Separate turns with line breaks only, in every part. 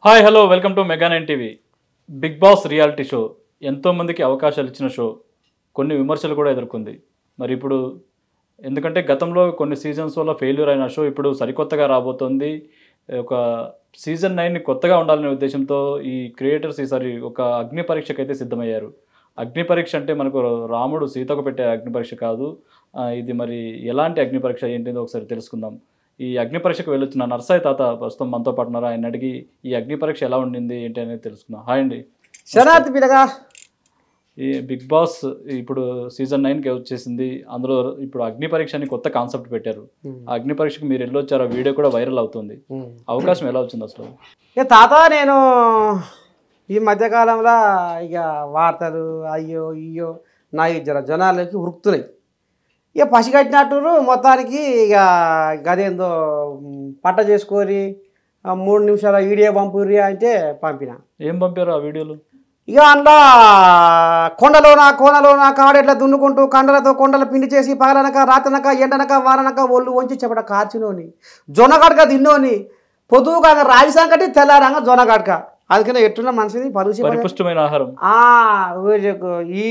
Hi hello welcome to mega nine TV. Bigg Boss reality show ఎంతోమందికి అవకాశాలు ఇచ్చిన show కొన్ని విమర్శలు కూడా ఎదుర్కొంది. మరి ఇప్పుడు ఎందుకంటే గతంలో కొన్ని సీజన్స్ వల్ల ఫెయిల్యూర్ అయిన షో ఇప్పుడు సరికొత్తగా రాబోతోంది. ఒక సీజన్ 9ని కొత్తగా ఉండాలనే ఉద్దేశంతో ఈ క్రియేటర్స్ ఈసారి ఒక అగ్ని పరీక్షకు అయితే సిద్ధమయ్యారు. అగ్ని పరీక్ష అంటే మనకు రాముడు సీతకు పెట్టే అగ్ని పరీక్ష కాదు. ఇది మరి ఎలాంటి అగ్ని పరీక్ష ఏంటిదో ఒకసారి తెలుసుకుందాం. ఈ అగ్ని పరీక్షకు వెళ్ళొచ్చిన నర్సాయి తాత ప్రస్తుతం మనతో పాటు ఉన్నారు. ఆయన అడిగి ఈ అగ్ని పరీక్ష ఎలా ఉండింది ఏంటి అనేది తెలుసుకుందాం. హాయ్ అండి.
శరణార్థి పిల్లగా.
ఈ బిగ్ బాస్ ఇప్పుడు సీజన్ 9కి వచ్చేసింది. అందులో ఇప్పుడు అగ్ని పరీక్ష అని కొత్త కాన్సెప్ట్ పెట్టారు. ఆ అగ్ని పరీక్షకు మీరు వెళ్ళొచ్చారు. ఆ వీడియో కూడా వైరల్ అవుతుంది. అవకాశం ఎలా వచ్చింది అసలు?
ఇక తాత నేను ఈ మధ్యకాలంలో ఇక వార్తలు అయ్యో ఇయ్యో నా జనాలకి ఉరుకుతున్నాయి. ఇక పసిగట్టినట్టు మొత్తానికి ఇక గదేందో పట్ట చేసుకొని 3 నిమిషాల వీడియో పంపుర్రి అంటే పంపిన.
ఏం పంపారు ఆ వీడియోలు?
ఇక అందులో కోనలోన కాడెట్లా దున్నుకుంటూ కండలతో కొండలు పిండి చేసి పగలనక రాత్రనక ఎండనక వారనక ఒళ్ళు వంచి చెప్పట కార్చినోని జొన్నగడక తిన్నోని పొద్దుగా రాగి సంకటి తెల్లారంగా జొన్నగడక అందుకనే ఎట్టున్న మనిషిని
పరిపుష్టమైన ఆహారం.
ఈ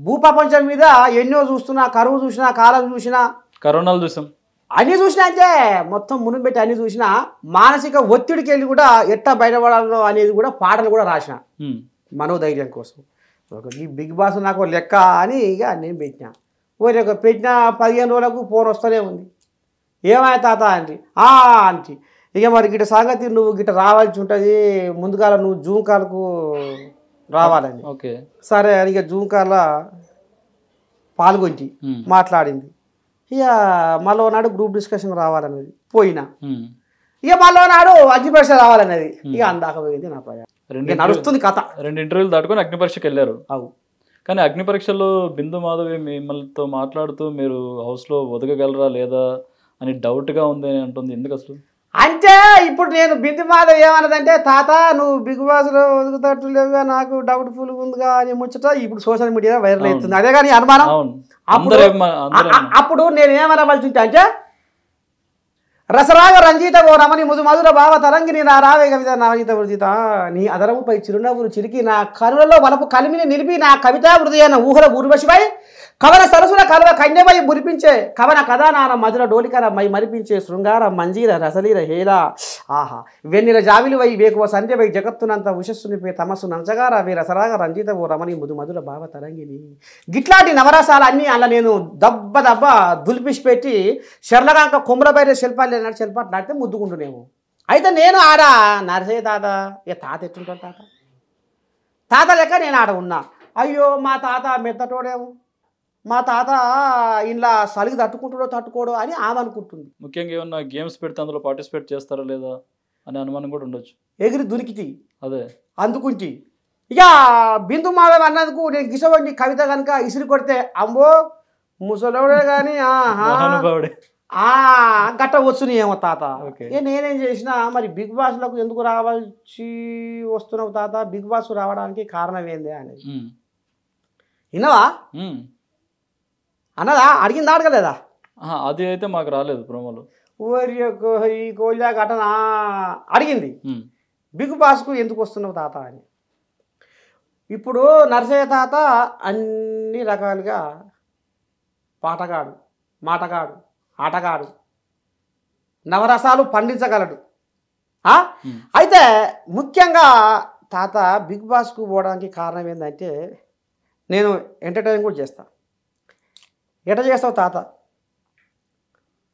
భూప్రపంచం మీద ఎన్నో చూస్తున్నా, కరువు చూసినా, కాలం చూసినా,
కరోనాలు చూసాం,
అన్నీ చూసినా అంటే మొత్తం మునుగు పెట్టి అన్ని చూసినా మానసిక ఒత్తిడికి వెళ్ళి కూడా ఎట్టా బయటపడాలో అనేది కూడా పాటలు కూడా రాసిన మనోధైర్యం కోసం. ఈ బిగ్ బాస్ నాకు లెక్క అని ఇక నేను పెట్టిన. పెట్టిన 15 రోజులకు ఫోన్ వస్తూనే ఉంది. ఏమాయ తాత అండి అంటి. ఇక మరి గిట్ట సంగతి నువ్వు గిట్ట రావాల్సి ఉంటుంది, ముందుగాల నువ్వు జూమ్ కాల్కు రావాలని.
ఓకే
సరే అని ఇక జూమ్ కాల్లో పాల్గొంచి మాట్లాడింది. ఇక మళ్ళీ నాడు గ్రూప్ డిస్కషన్ రావాలనేది పోయినా. ఇక మళ్ళీ నాడు అగ్ని పరీక్ష రావాలనేది ఇక అందాక పోయింది నా ప్రయాణం. నడుస్తుంది కథ.
2 ఇంటర్వ్యూలు దాటుకొని అగ్ని పరీక్షకి వెళ్ళారు.
అవు.
కానీ అగ్ని పరీక్షలో బిందు మాధవి మిమ్మల్తో మాట్లాడుతూ మీరు హౌస్లో ఒదగగలరా లేదా అని డౌట్గా ఉంది అని అంటుంది. ఎందుకు అసలు?
అంటే ఇప్పుడు నేను బిందు మాధవ్ ఏమన్నదంటే తాత నువ్వు బిగ్ బాస్లో ఒదుగుతట్టు లేవుగా, నాకు డౌట్ఫుల్గా ఉందిగా అని ముచ్చట ఇప్పుడు సోషల్ మీడియా వైరల్ అవుతుంది. అదే కానీ అనుమానం. అప్పుడు నేను ఏమనవలసి ఉంటే అంటే రసరాగ రంజిత ఓ రమణి ముదు మధుర భావ తరంగిని నా రావే కవిత నవనీత వృజిత నీ అదరముపై చిరునవ్వులు చిరికి నా కనులలో వలపు కలిమిని నిలిపి నా కవితా హృదయాన ఊహల ఊర్వశిపై కవన సరసుల కలవ కన్యమై మురిపించే కవన కథానాన మధుర డోలికర మై మరిపించే శృంగార మంజీర రసలీర హేల ఆహా వెన్నెల జావిలువై వేకువ సంధ్యవై జగత్తునంత ఉషస్సునిపై తమస్సు నంచగార వే రసరాగ రంజిత ఓ రమణి ముదు మధుర భావ తరంగిని. గిట్లాంటి నవరసాలు అన్నీ అలా నేను దబ్బ దబ్బ దులిపిసి పెట్టి శర్లగాంక కొమ్మల బయట శిల్పాలు శిల్పాలు నాటితే ముద్దుకుంటున్నాము. అయితే నేను ఆడ నరసయ్య తాత ఇక తాత ఎట్టుంటాడు తాత లెక్క నేను ఆడ ఉన్నా. అయ్యో మా తాత మెత్తటోడేమో, మా తాత ఇలా సలిగి తట్టుకోడో అని ఆమె అనుకుంటుంది.
ముఖ్యంగా ఏమన్నా గేమ్స్ పెడితే అందులో పార్టిసిపేట్ చేస్తారా లేదా అనే అనుమానం కూడా ఉండొచ్చు.
ఎగిరి దునికితి
అదే
అందుకుంటి. ఇక బిందు మాధవ్ అన్నందుకు నేను గిసవండి కవిత కనుక ఇసిరి కొడితే అమ్మో ముసలోడే కానీ గట్ట వచ్చుని ఏమో తాత. నేనేం చేసినా మరి బిగ్ బాస్లకు ఎందుకు రావాల్సి వస్తున్నావు తాత, బిగ్ బాస్ రావడానికి కారణం ఏంది అనేది విన్నావా అన్నదా? అడిగిందా అడగలేదా?
అది అయితే మాకు రాలేదు ప్రోమోలో.
ఈ కోళ్ళ ఘటన అడిగింది బిగ్ బాస్కు ఎందుకు వస్తున్నావు తాత అని. ఇప్పుడు నరసయ్య తాత అన్ని రకాలుగా పాటగాడు, మాటగాడు, ఆటగాడు, నవరసాలు పండించగలడు. అయితే ముఖ్యంగా తాత బిగ్ బాస్కు పోవడానికి కారణం ఏంటంటే నేను ఎంటర్టైన్ కూడా చేస్తాను. ఎట చేస్తావు తాత?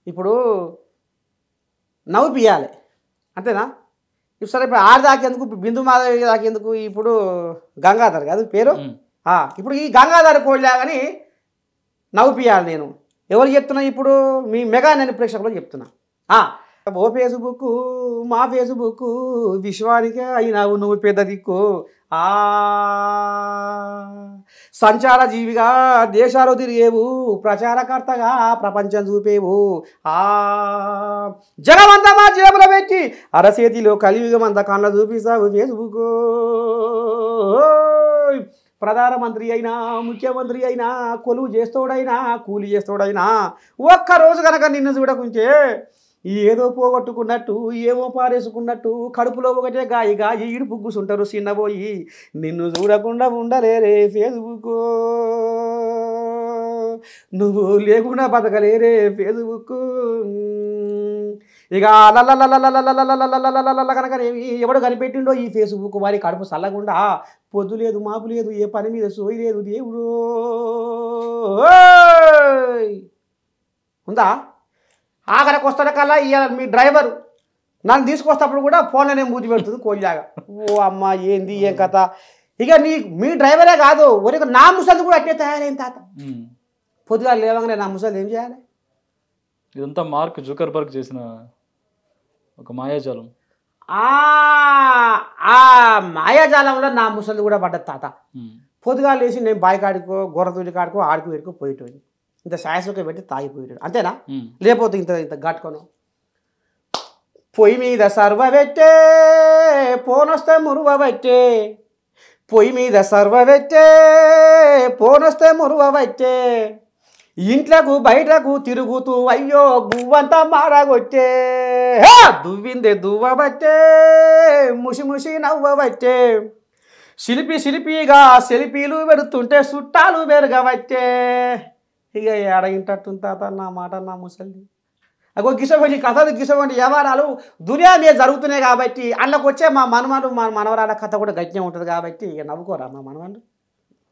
ఇప్పుడు నవ్వు పియాలి అంతేనా? ఇప్పుడు సరే ఇప్పుడు ఆడదాకేందుకు, బిందు మాధవి దాకేందుకు, ఇప్పుడు గంగాధర్ కాదు పేరు. ఇప్పుడు ఈ గంగాధర్ కోళ్ళ కానీ నవ్వు పియాలి. నేను ఎవరు చెప్తున్నా? ఇప్పుడు మీ మెగా నేను ప్రేక్షకులు చెప్తున్నా. ఓ ఫేస్బుక్ మా ఫేస్బుక్ విశ్వానికే అయినావు నువ్వు పెద్ద దిక్కు, సంచార జీవిగా దేశాలు తిరిగేవు, ప్రచారకర్తగా ప్రపంచం చూపేవు, జనమంతా మా జేబులో పెట్టి అరచేతిలో కలియుగమంతా కళ్ళ చూపిస్తావు ఫేస్బుక్. ప్రధానమంత్రి అయినా, ముఖ్యమంత్రి అయినా, కొలువు చేస్తోడైనా, కూలి చేస్తోడైనా ఒక్కరోజు కనుక నిన్ను చూడకుంటే ఏదో పోగొట్టుకున్నట్టు ఏమో పారేసుకున్నట్టు కడుపులో ఒకటే గాయిగా ఈడు పుగ్గుసుంటారు చిన్నబోయి నిన్ను చూడకుండా ఉండలేరే ఫేస్బుక్ నువ్వు లేకుండా బతకలేరే ఫేస్బుక్ ఇక కనుక ఎవడు కనిపెట్టిండో ఈ ఫేస్బుక్ వారి కడుపు చల్లకుండా పొద్దు లేదు మాపు లేదు ఏ పని మీద సోయి లేదు దేవుడు ఉందా ఆఖరికి వస్తున్న కల్లా మీ డ్రైవర్ నన్ను తీసుకొస్తప్పుడు కూడా ఫోన్లోనే మూతి పెడుతుంది కోళ్ళాగా ఓ అమ్మ ఏంది ఏం కథ ఇక మీ డ్రైవరే కాదు ఒరే నా ముసలి కూడా అట్టే తయారైంది తాత పొద్దుగా లేవగానే నా ముసలి ఏం చేయాలి
ఇదంతా మార్క్ జుకర్బర్గ్ చేసిన ఒక మాయాజాలం
ఆ మాయాజాలంలో నా ముసలి కూడా పడ్డది తాత పొద్దుగా లేచి నేను బావి కాడికో గొర్రెతూడి కాడికో ఆడికి వేడుకో పోయేటోని ఇంత శాయసుక పెట్టి తాగిపోయాడు అంతేనా లేకపోతే ఇంత గట్టుకోను పొయ్యి మీద సర్వ పెట్టే పోనొస్తే మురువ పెట్టే పొయ్యి మీద సర్వ పెట్టే పోనొస్తే మురువ పెట్టే ఇంట్లకు బయటకు తిరుగుతూ అయ్యో గువ్వంతా మారగొట్టే దువ్విందే దువ్వబట్టే ముసి ముసి నవ్వబట్టే శిల్పిగా సెల్ఫీలు పెడుతుంటే చుట్టాలు పెరగబట్టే ఇక అడగింటట్టుంది తాత నా మాట నా ముసలి అగో గిసవంటి కథలు గిసవంటి వ్యవహారాలు దునియా మీద జరుగుతున్నాయి కాబట్టి అందులోకి వచ్చే మా మనవరాల కథ కూడా గట్టిగా ఉంటుంది కాబట్టి ఇక నవ్వుకోరా మా మనవాళ్ళు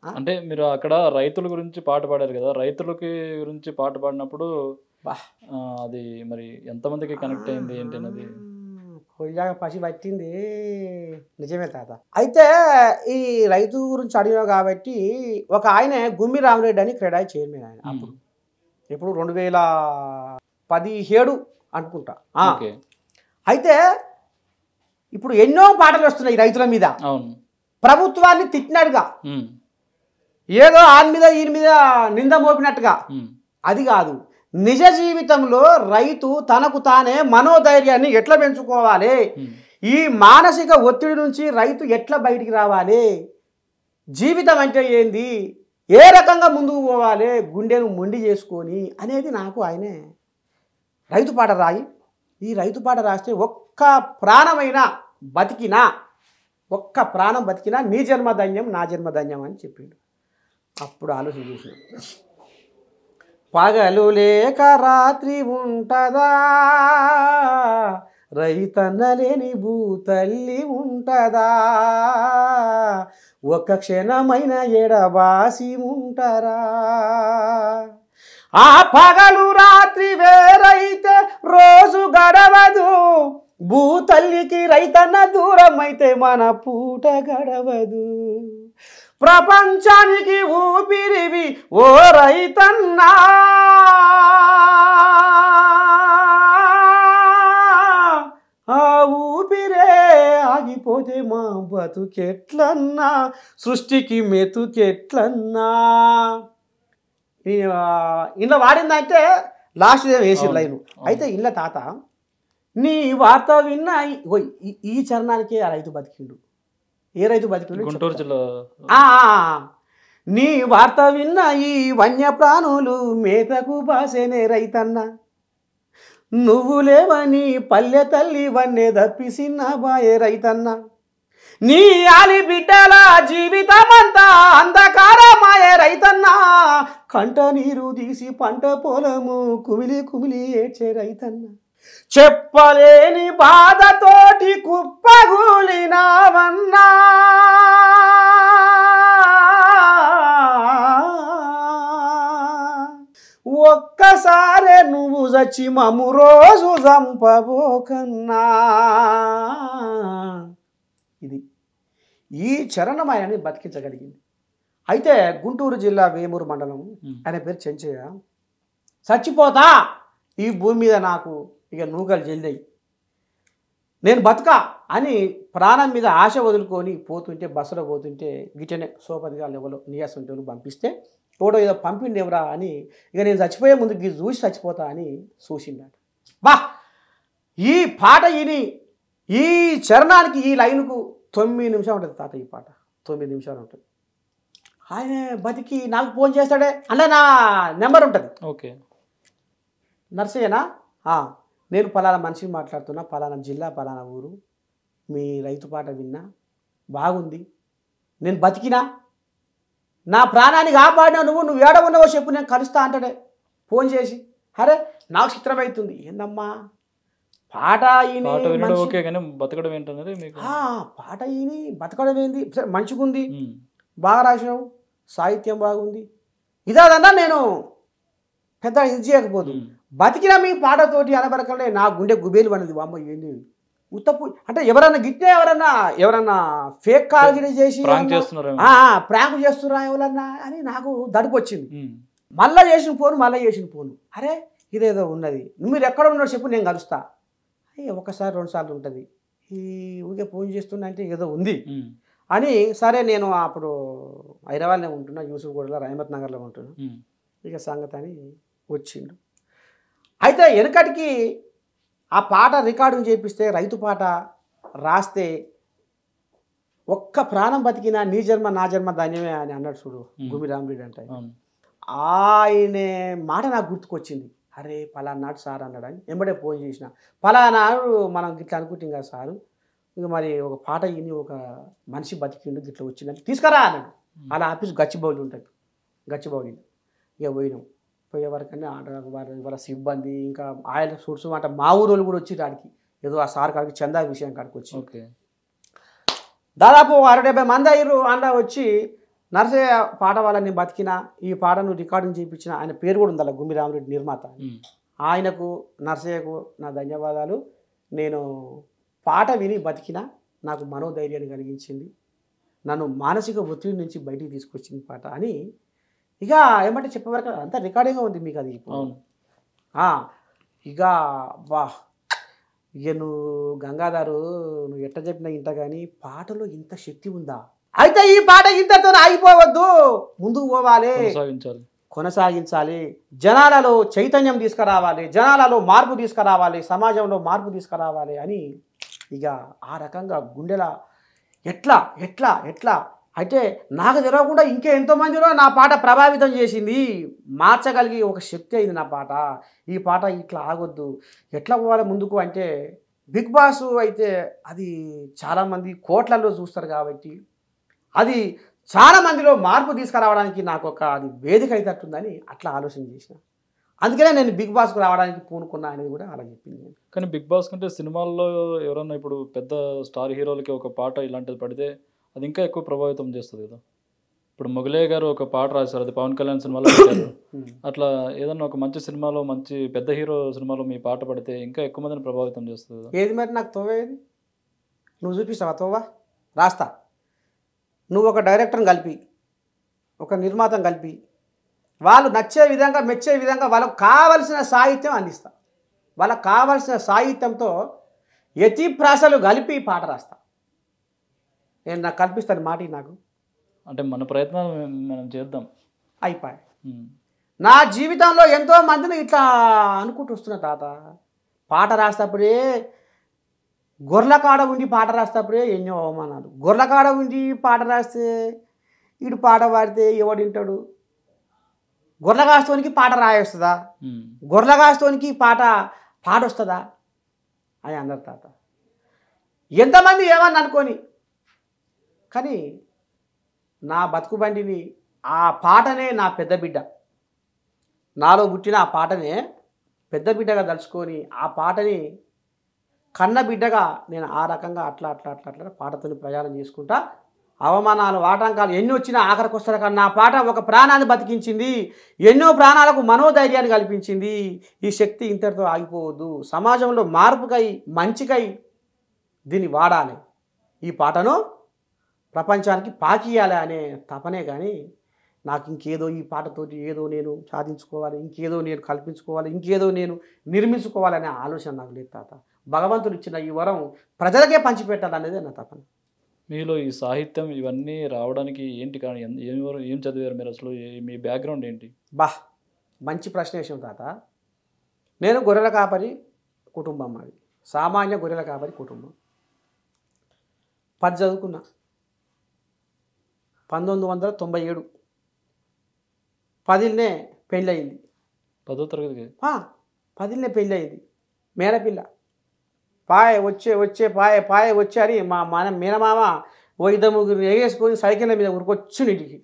అంటే మీరు అక్కడ రైతుల గురించి పాట పాడారు కదా రైతులకి గురించి పాట పాడినప్పుడు అది మరి ఎంతమందికి కనెక్ట్ అయింది ఏంటనేది
కొయ్యాగా పసి పట్టింది నిజమే తాత అయితే ఈ రైతు గురించి అడిగినావు కాబట్టి ఒక ఆయన గుమ్మి రామరెడ్డి అని క్రెడాయి చైర్మన్ ఆయన అప్పుడు ఇప్పుడు 2017 అనుకుంటా అయితే ఇప్పుడు ఎన్నో పాటలు వస్తున్నాయి రైతుల మీద ప్రభుత్వాన్ని తిట్టినట్టుగా ఏదో ఆయన మీద ఈయన మీద నింద మోపినట్టుగా అది కాదు నిజ జీవితంలో రైతు తనకు తానే మనోధైర్యాన్ని ఎట్లా పెంచుకోవాలి ఈ మానసిక ఒత్తిడి నుంచి రైతు ఎట్లా బయటికి రావాలి జీవితం అంటే ఏంది ఏ రకంగా ముందుకు పోవాలి గుండెను మొండి చేసుకొని అనేది నాకు ఆయనే రైతు పాట రాయి ఈ రైతు పాట రాస్తే ఒక్క ప్రాణమైనా బతికినా ఒక్క ప్రాణం బతికినా నీ జన్మధన్యం నా జన్మధన్యం అని చెప్పిండు అప్పుడు ఆలోచన చేసిన పగలు లేక రాత్రి ఉంటదా రైతన్న లేని భూతల్లి ఉంటదా ఒక క్షణమైన ఎడబాసి ఉంటారా ఆ పగలు రాత్రి వేరైతే రోజు గడవదు భూతల్లికి రైతన్న దూరమైతే మన పూట గడవదు ప్రపంచానికి ఊపిరివి ఓ రైతన్నా ఆ ఊపిరే ఆగిపోతే మా బతుకెట్లన్నా సృష్టికి మెతుకెట్లన్నా ఇలా వాడిందంటే లాస్ట్ వేసి లైన్ అయితే ఇలా తాత నీ వార్త విన్నా ఈ చరణానికే ఆ రైతు బతికిండు ఏ రైతు బతికిండు
గుంటూరు జిల్లా
నీ వార్త విన్నా ఈ వన్యప్రాణులు మేతకు బాసేనే రైతన్న నువ్వు లేవని పల్లె తల్లి వన్నే దప్పిసిన్న బాయే రైతన్న నీ ఆలి బిడ్డల జీవితమంతా అంధకారమాయే రైతన్న కంట నీరు తీసి పంట పొలము కుమిలి కుమిలి ఏడ్చే రైతన్న చెప్పలేని బాధతోటి కుప్పగూలినావన్నా ఒక్కసారే నువ్వు చచ్చి మము రోజు చంపబోకన్నా ఇది ఈ చరణమాయాన్ని బతికించగలిగింది అయితే గుంటూరు జిల్లా వేమూరు మండలం ఆయన పేరు చెంచయ్య చచ్చిపోతా ఈ భూమి మీద నాకు ఇక నూకలు జల్దాయి నేను బతుకా అని ప్రాణం మీద ఆశ వదులుకొని పోతుంటే బస్సులో పోతుంటే గిటనే సోపతిగా ఎవరో నియాసంటోళ్ళు పంపిస్తే తోడో ఏదో పంపిండి ఎవరా అని ఇక నేను చచ్చిపోయే ముందు చూసి చచ్చిపోతా అని చూసిండాడు బా ఈ పాట విని ఈ చరణానికి ఈ లైన్కు 9 నిమిషాలు ఉంటుంది తాత ఈ పాట 9 నిమిషాలు ఉంటుంది ఆయన బతికి నాకు ఫోన్ చేస్తాడే అలా నా నెంబర్ ఉంటుంది
ఓకే
నర్సయ్యనా నేను పలానా మనిషిని మాట్లాడుతున్నా, పలానా జిల్లా, పలానా ఊరు, మీ రైతు పాట విన్నా, బాగుంది, నేను బతికినా, నా ప్రాణాన్ని కాపాడినా, నువ్వు ఏడ ఉన్నావో చెప్పు, నేను కలుస్తా అంటాడే ఫోన్ చేసి. అరే నాకు చిత్రమవుతుంది, ఏందమ్మా పాట ఈయన
పాట వినడం ఓకే కానీ బతకడం ఏంటన్నది మీకు
పాట ఈయన బతకడం ఏంది, సరే మంచిగుంది, బాగా రాసినావు, సాహిత్యం బాగుంది, ఇదన్నా నేను పెద్ద ఇది చేయకపోదు, బతికినా మీ పాటతోటి అనబరకలే నా గుండె గుబేలు అనేది. అమ్మ ఏంది ఉత్తపు అంటే ఎవరన్నా గిట్టే, ఎవరన్నా ఫేక్ కాల్ గిట్ చేసి ప్రాంక్ చేస్తున్నా ఎవరన్నా అని నాకు దడుపు వచ్చింది. మళ్ళీ చేసిన ఫోను, అరే ఇదేదో ఉన్నది, మీరు ఎక్కడ ఉన్నారో చెప్పు, నేను కలుస్తా. ఒకసారి 2 సార్లు ఉంటుంది, ఈ ఊరికే ఫోన్ చేస్తున్నా అంటే ఏదో ఉంది అని. సరే నేను అప్పుడు హైదరాబాద్లో ఉంటున్నా, యూసుఫ్గూడలో, రహమత్ నగర్లో ఉంటున్నా, ఇక సంగతి అని వచ్చిండు. అయితే వెనకటికి ఆ పాట రికార్డింగ్ చేపిస్తే, రైతు పాట రాస్తే, ఒక్క ప్రాణం బతికినా నీ జన్మ నా జన్మ ధాన్యమే అని అన్నాడు చూడు గుమి రామరెడ్డి అంటే. ఆయన మాట నాకు గుర్తుకొచ్చింది. అరే పలానా నాడు సార్ అన్నాడని వెంబడే ఫోన్ చేసిన, పలానాడు మనం గిట్లా అనుకుంటాం కదా సారు, ఇక మరి ఒక పాట విని ఒక మనిషి బతికిండు గిట్లా వచ్చిందని తీసుకురా అన్నాడు. అలా ఆఫీస్ గచ్చిబౌలి ఉంటుంది, గచ్చిబౌలి ఇక పోయినాం. పోయే వరకనే వాళ్ళ సిబ్బంది ఇంకా ఆయన సూట్స్ అంటే మా ఊరు కూడా వచ్చి దానికి ఏదో ఆ సార్ కాడికి చందా విషయం కాడికి వచ్చి దాదాపు 60-70 మంది అయ్యారు. అందులో వచ్చి నరసయ్య పాట వాళ్ళని బతికిన, ఈ పాటను రికార్డింగ్ చేయించిన, ఆయన పేరు కూడా ఉంది అలా గుమ్మి రామరెడ్డి నిర్మాత. ఆయనకు నరసయ్యకు నా ధన్యవాదాలు. నేను పాట విని బతికిన, నాకు మనోధైర్యాన్ని కలిగించింది, నన్ను మానసిక ఒత్తిడి నుంచి బయటికి తీసుకొచ్చింది పాట అని. ఇక ఏమంటే చెప్పేవరకు అంతా రికార్డింగ్గా ఉంది మీకు అది. ఇక వా ఇక నువ్వు గంగాధరు నువ్వు ఎట్ట చెప్పినా ఇంట కానీ పాటలో ఇంత శక్తి ఉందా, అయితే ఈ పాట ఇంతతో ఆగిపోవద్దు, ముందుకు పోవాలి, కొనసాగించాలి, జనాలలో చైతన్యం తీసుకురావాలి, జనాలలో మార్పు తీసుకురావాలి, సమాజంలో మార్పు తీసుకురావాలి అని. ఇక ఆ రకంగా గుండెల ఎట్లా ఎట్లా ఎట్లా అయితే నాకు తెలియకుండా ఇంకే ఎంతోమందిలో నా పాట ప్రభావితం చేసింది, మార్చగలిగి ఒక శక్తి అయింది నా పాట. ఈ పాట ఇట్లా ఆగొద్దు, ఎట్లా పోవాలి ముందుకు అంటే, బిగ్ బాస్ అయితే అది చాలామంది కోట్లలో చూస్తారు కాబట్టి అది చాలామందిలో మార్పు తీసుకురావడానికి నాకు అది వేదిక అయితట్టుందని అట్లా ఆలోచన చేసిన. అందుకనే నేను బిగ్ బాస్కు రావడానికి పూనుకున్నా అనేది కూడా అలా చెప్పింది.
కానీ బిగ్ బాస్ కంటే సినిమాల్లో ఎవరన్నా ఇప్పుడు పెద్ద స్టార్ హీరోలకి ఒక పాట ఇలాంటిది పడితే అది ఇంకా ఎక్కువ ప్రభావితం చేస్తుంది కదా. ఇప్పుడు మొగలే గారు ఒక పాట రాశారు, అది పవన్ కళ్యాణ్ సినిమాలో పెట్టారు. అట్లా ఏదన్నా ఒక మంచి సినిమాలో, మంచి పెద్ద హీరో సినిమాలో మీ పాట పడితే ఇంకా ఎక్కువ మందిని ప్రభావితం చేస్తుంది కదా.
ఏది మరి నాకు తోవేది, నువ్వు చూపిస్తావా తోవా, రాస్తా. నువ్వు ఒక డైరెక్టర్ని కలిపి, ఒక నిర్మాతను కలిపి, వాళ్ళు నచ్చే విధంగా, మెచ్చే విధంగా వాళ్ళకు కావలసిన సాహిత్యం అందిస్తా. వాళ్ళకు కావలసిన సాహిత్యంతో యతి ప్రాసలు కలిపి పాట రాస్తా. నేను నాకు కల్పిస్తాను మాట నాకు,
అంటే మన ప్రయత్నాలు మనం చేద్దాం.
అయిపోయి నా జీవితంలో ఎంతో మందిని ఇట్లా అనుకుంటూ వస్తున్నా తాత. పాట రాసేటప్పుడే గొర్రెల కాడ ఉండి పాట రాసేటప్పుడే ఎన్నో అవమానాలు. గొర్రెల కాడ ఉండి పాట రాస్తే వీడు పాట పాడితే ఎవడు వింటాడు, గొర్రెల కాస్తోనికి పాట రాయొస్తుందా, గొర్రెల కాస్తోనికి పాట వస్తుందా అని అన్నారు తాత. ఎంతమంది ఏమని అనుకొని, కానీ నా బతుకు బండిని ఆ పాటనే నా పెద్ద బిడ్డ, నాలో పుట్టిన ఆ పాటనే పెద్ద బిడ్డగా తలుచుకొని ఆ పాటని కన్న బిడ్డగా నేను ఆ రకంగా అట్లా అట్లా అట్లా అట్లా పాటతో ప్రయాణం చేసుకుంటా. అవమానాలు ఆటంకాలు ఎన్ని వచ్చినా ఆఖరికి వస్తారు కానీ నా పాట ఒక ప్రాణాన్ని బతికించింది, ఎన్నో ప్రాణాలకు మనోధైర్యాన్ని కల్పించింది. ఈ శక్తి ఇంతటితో ఆగిపోవద్దు, సమాజంలో మార్పుకై మంచికై దీన్ని వాడాలి, ఈ పాటను ప్రపంచానికి పాకియాలి అనే తపనే కానీ నాకు ఇంకేదో ఈ పాటతోటి ఏదో నేను సాధించుకోవాలి, ఇంకేదో నేను కల్పించుకోవాలి, ఇంకేదో నేను నిర్మించుకోవాలనే ఆలోచన నాకు లేదు తాత. భగవంతుడు ఇచ్చిన ఈ వరం ప్రజలకే పంచిపెట్టాలనేదే నా తపన.
మీలో ఈ సాహిత్యం ఇవన్నీ రావడానికి ఏంటి కానీ ఏం చదివారు మీరు అసలు, మీ బ్యాక్గ్రౌండ్ ఏంటి?
మంచి ప్రశ్న వేసాం తాత. నేను గొర్రెల కాపరి కుటుంబం, అది సామాన్య గొర్రెల కాపరి కుటుంబం. 10 చదువుకున్నా, 1997 10నే పెళ్ళయింది.
10వ తరగతికి
10నే పెళ్ళయింది. మేనపిల్ల పాయ వచ్చే పాయ వచ్చే అని మన మేనమామ ఓ ఇద్దరు ముగ్గురు ఎగేసుకొని సైకిళ్ళ మీద ఉరికొచ్చి ఇంటికి.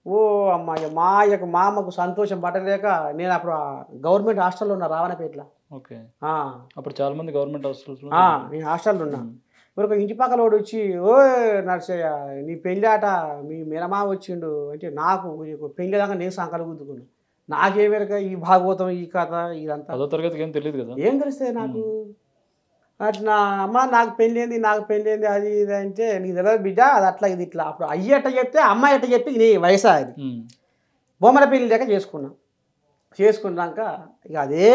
ఓ అమ్మాయి మా అమ్మకు సంతోషం పట్టలేక నేను అప్పుడు గవర్నమెంట్ హాస్టల్లో ఉన్నా రావణపేటలో.
ఓకే. అప్పుడు చాలా మంది గవర్నమెంట్ హాస్టల్స్
నేను హాస్టల్లో ఉన్నా. ఒక ఇంటి పక్కల వాడు వచ్చి, ఓ నర్సయ్య నీ పెళ్ళాట మీ మేనమామ వచ్చిండు అంటే నాకు పెళ్ళి దాకా నేను సంకలు గుద్దుకున్నాను. నాకేమేరక ఈ భాగవతం ఈ కథ ఇదంతా
10వ తరగతికి ఏం తెలియదు కదా,
ఏం తెలుస్తుంది నాకు. అట్లా అమ్మ నాకు పెళ్ళింది అది ఇది అంటే నీకు తెలియదు బిడ్డ అది అట్లా ఇది ఇట్లా. అప్పుడు అయ్యి ఎట్ట చెప్తే అమ్మాయి ఎట్ట చెప్పి నీ వయసు అది బొమ్మల పెళ్ళి లేక చేసుకున్నాక ఇక అదే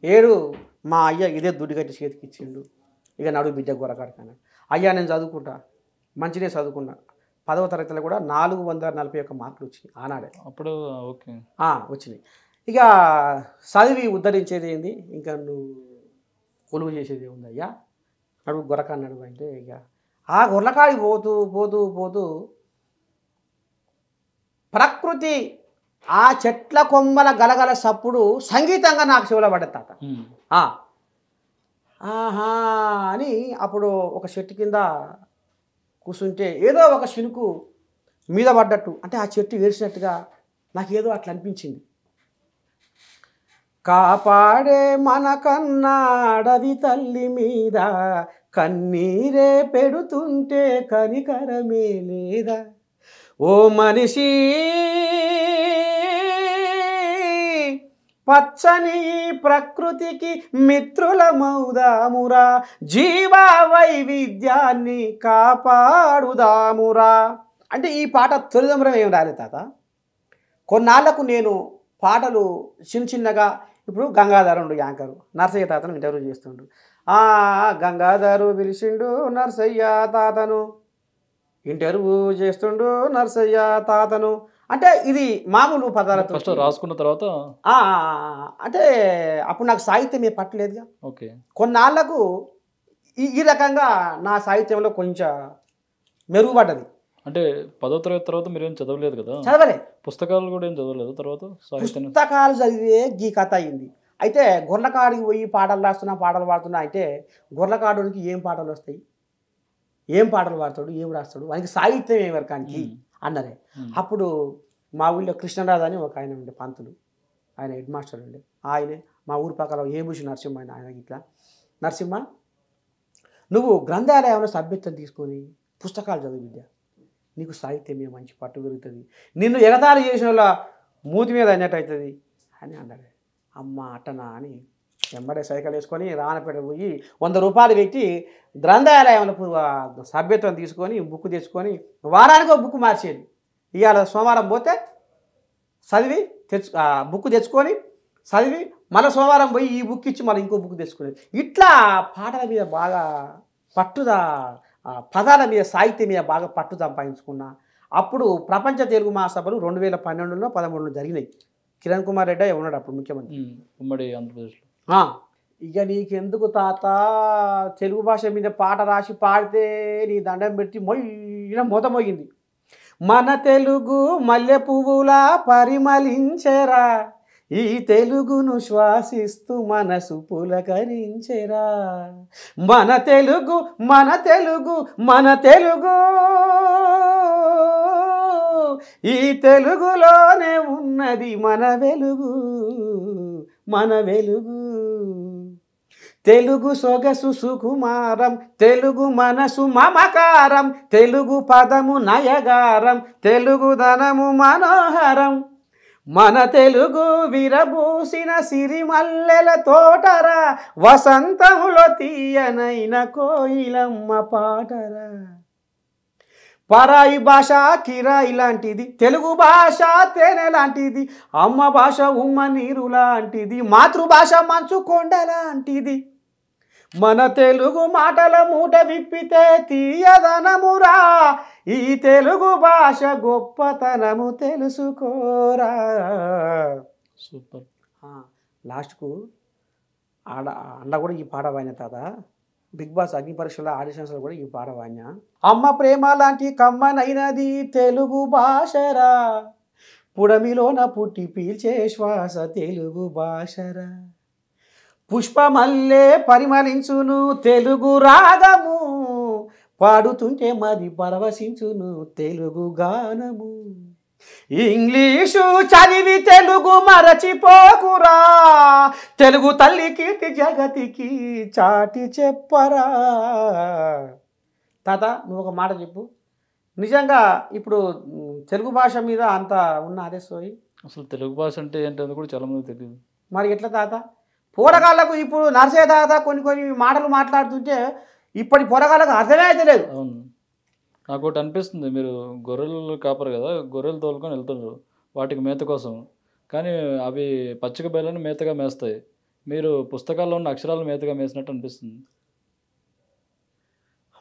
ఏడు మా అయ్య ఇదే దుడ్డు కట్టి చేతికి ఇచ్చిండు. ఇక నడువు బిడ్డ గొరకాడతాను. అయ్యా నేను చదువుకుంటా, మంచిగా చదువుకున్నా. 10వ తరగతిలో కూడా 441 మార్కులు వచ్చినాయి ఆనాడే.
అప్పుడు ఓకే
వచ్చినాయి. ఇక చదివి ఉద్ధరించేది ఏంది, ఇంకా నువ్వు కొలువు చేసేది ఉంది అయ్యా, నడువు గొరక నడువు అంటే ఇక ఆ గొర్రెకాడికి పోతూ ప్రకృతి ఆ చెట్ల కొమ్మల గలగల సప్పుడు సంగీతంగా నాకు చెవులో పడ్డది తాత. ఆహా అని అప్పుడు ఒక చెట్టు కింద కూర్చుంటే ఏదో ఒక శినుకు మీద పడ్డట్టు, అంటే ఆ చెట్టు ఏడ్చినట్టుగా నాకేదో అట్లా అనిపించింది. కాపాడే మన కన్నా అడవి తల్లి మీద కన్నీరే పెడుతుంటే కనికరమే లేదా, ఓ మనిషి పచ్చని ప్రకృతికి మిత్రులమౌదామురా, జీవ వైవిధ్యాన్ని కాపాడుదామురా అంటే ఈ పాట తొలిదమరం ఏం రాలేదు తాత. కొన్నాళ్లకు నేను పాటలు చిన్నగా, ఇప్పుడు గంగాధరుడు యాంకరు నర్సయ్య తాతను ఇంటర్వ్యూ చేస్తుండు. గంగాధరు పిలిచిండు నర్సయ్య తాతను, ఇంటర్వ్యూ చేస్తుండు నర్సయ్య తాతను అంటే ఇది మామూలు పదాలతో
ఫస్ట్ రాసుకున్న తర్వాత
అంటే అప్పుడు నాకు సాహిత్యం ఏ పట్టలేదుగా.
ఓకే.
కొన్నాళ్లకు ఈ రకంగా నా సాహిత్యంలో కొంచెం మెరుగుపడ్డది.
అంటే 10వ తరగతి తర్వాత మీరేం చదవలేదు కదా?
చదవలే.
పుస్తకాలు కూడా ఏం చదవలేదు తర్వాత?
పుస్తకాలు చదివే ఈ కథ అయింది. అయితే గొర్రెకాడికి పోయి పాటలు రాస్తున్నా పాటలు పాడుతున్నా అంటే గొర్రెకాడునికి ఏం పాటలు వస్తాయి, ఏం పాటలు పాడతాడు, ఏం రాస్తాడు, వానికి సాహిత్యం ఏం వరకానికి అన్నరే. అప్పుడు మా ఊళ్ళో కృష్ణరాజు అని ఒక ఆయన ఉండే పంతులు, ఆయన హెడ్ మాస్టర్ ఉండే, ఆయనే మా ఊరి పక్కన ఏబుషి నరసింహ ఆయన ఇట్లా, నరసింహ నువ్వు గ్రంథాలయంలో సభ్యత్వం తీసుకొని పుస్తకాలు చదువు బిడ్డ, నీకు సాహిత్యం మీద మంచి పట్టు పెరుగుతుంది, నిన్ను ఎగతాళి చేసిన వాళ్ళ మూతి మీద అన్నట్టు అవుతుంది అని అన్నాడు. అమ్మ అట్టనా అని వెంబడే సైకిల్ వేసుకొని రావణపేట పోయి 100 రూపాయలు పెట్టి గ్రంథాలయంలో సభ్యత్వం తీసుకొని బుక్ తెచ్చుకొని వారానికి ఒక బుక్ మార్చేది. ఇవాళ సోమవారం పోతే చదివి బుక్ తెచ్చుకొని చదివి మళ్ళీ సోమవారం పోయి ఈ బుక్ ఇచ్చి మళ్ళీ ఇంకో బుక్ తెచ్చుకునేది. ఇట్లా పాటల మీద బాగా పట్టుదా, పదాల మీద సాహిత్యం మీద బాగా పట్టు సంపాదించుకున్నా. అప్పుడు ప్రపంచ తెలుగు మహాసభలు 2012లో 13లో జరిగినాయి. కిరణ్ కుమార్ రెడ్డి ఉన్నాడు అప్పుడు ముఖ్యమంత్రి
ఉమ్మడి ఆంధ్రప్రదేశ్లో.
ఇక నీకెందుకు తాత తెలుగు భాష మీద పాట రాసి పాడితే నీ దండం పెట్టి మొయ్యిన మూత మోగింది. మన తెలుగు మల్లె పువ్వులా పరిమళించెరా, ఈ తెలుగును శ్వాసిస్తూ మనసు పులకరించెరా, మన తెలుగు మన తెలుగు మన తెలుగు, ఈ తెలుగులోనే ఉన్నది మన వెలుగు మన వెలుగు, తెలుగు సొగసు సుకుమారం, తెలుగు మనసు మమకారం, తెలుగు పదము నయగారం, తెలుగు ధనము మనోహరం, మన తెలుగు విరబూసిన సిరిమల్లెల తోటరా, వసంతములో తీయనైన కోయిలమ్మ పాటరా, పరాయి భాష కిరాయి లాంటిది, తెలుగు భాష తేనె లాంటిది, అమ్మ భాష ఉమ్మ నీరు లాంటిది, మాతృభాష మంచు కొండ లాంటిది, మన తెలుగు మాటల మూట విప్పితే తీయదనమురా, ఈ తెలుగు భాష గొప్పతనము తెలుసుకోరా.
సూపర్.
లాస్ట్కు అండ కూడా ఈ పాట వాయిన తాత. బిగ్ బాస్ అగ్ని పరీక్షల ఆడిషన్స్లో కూడా ఈ పాట వాయిన. అమ్మ ప్రేమ లాంటి కమ్మనైనది తెలుగు భాషరా, పుడమిలోన పుట్టి పీల్చే శ్వాస తెలుగు భాషరా, పుష్పమల్లే పరిమళించును తెలుగు రాగము, పాడుతుంటే మరి పరవశించును తెలుగు గానము. ఇంగ్లీషు చదివి తెలుగు మరచిపోకురా, తెలుగు తల్లి కీర్తి జగతికి చాటి చెప్పరా. తాత నువ్వు ఒక మాట చెప్పు, నిజంగా ఇప్పుడు తెలుగు భాష మీద అంత ఉన్న అదే సోయి.
అసలు తెలుగు భాష అంటే ఏంటో కూడా చాలామంది తెలియదు.
మరి ఎట్లా తాత? పోరగాళ్ళకు ఇప్పుడు నర్సే తాత కొన్ని కొన్ని మాటలు మాట్లాడుతుంటే ఇప్పటి పోరగాళ్ళకు అర్థమే అయితే లేదు.
అవును, నాకు ఒకటి అనిపిస్తుంది, మీరు గొర్రెలు కాపరు కదా, గొర్రెలు తోలుకొని వెళ్తున్నారు వాటికి మేత కోసం, కానీ అవి పచ్చిక బయలను మేతగా మేస్తాయి, మీరు పుస్తకాల్లో ఉన్న అక్షరాలు మేతగా మేసినట్టు అనిపిస్తుంది.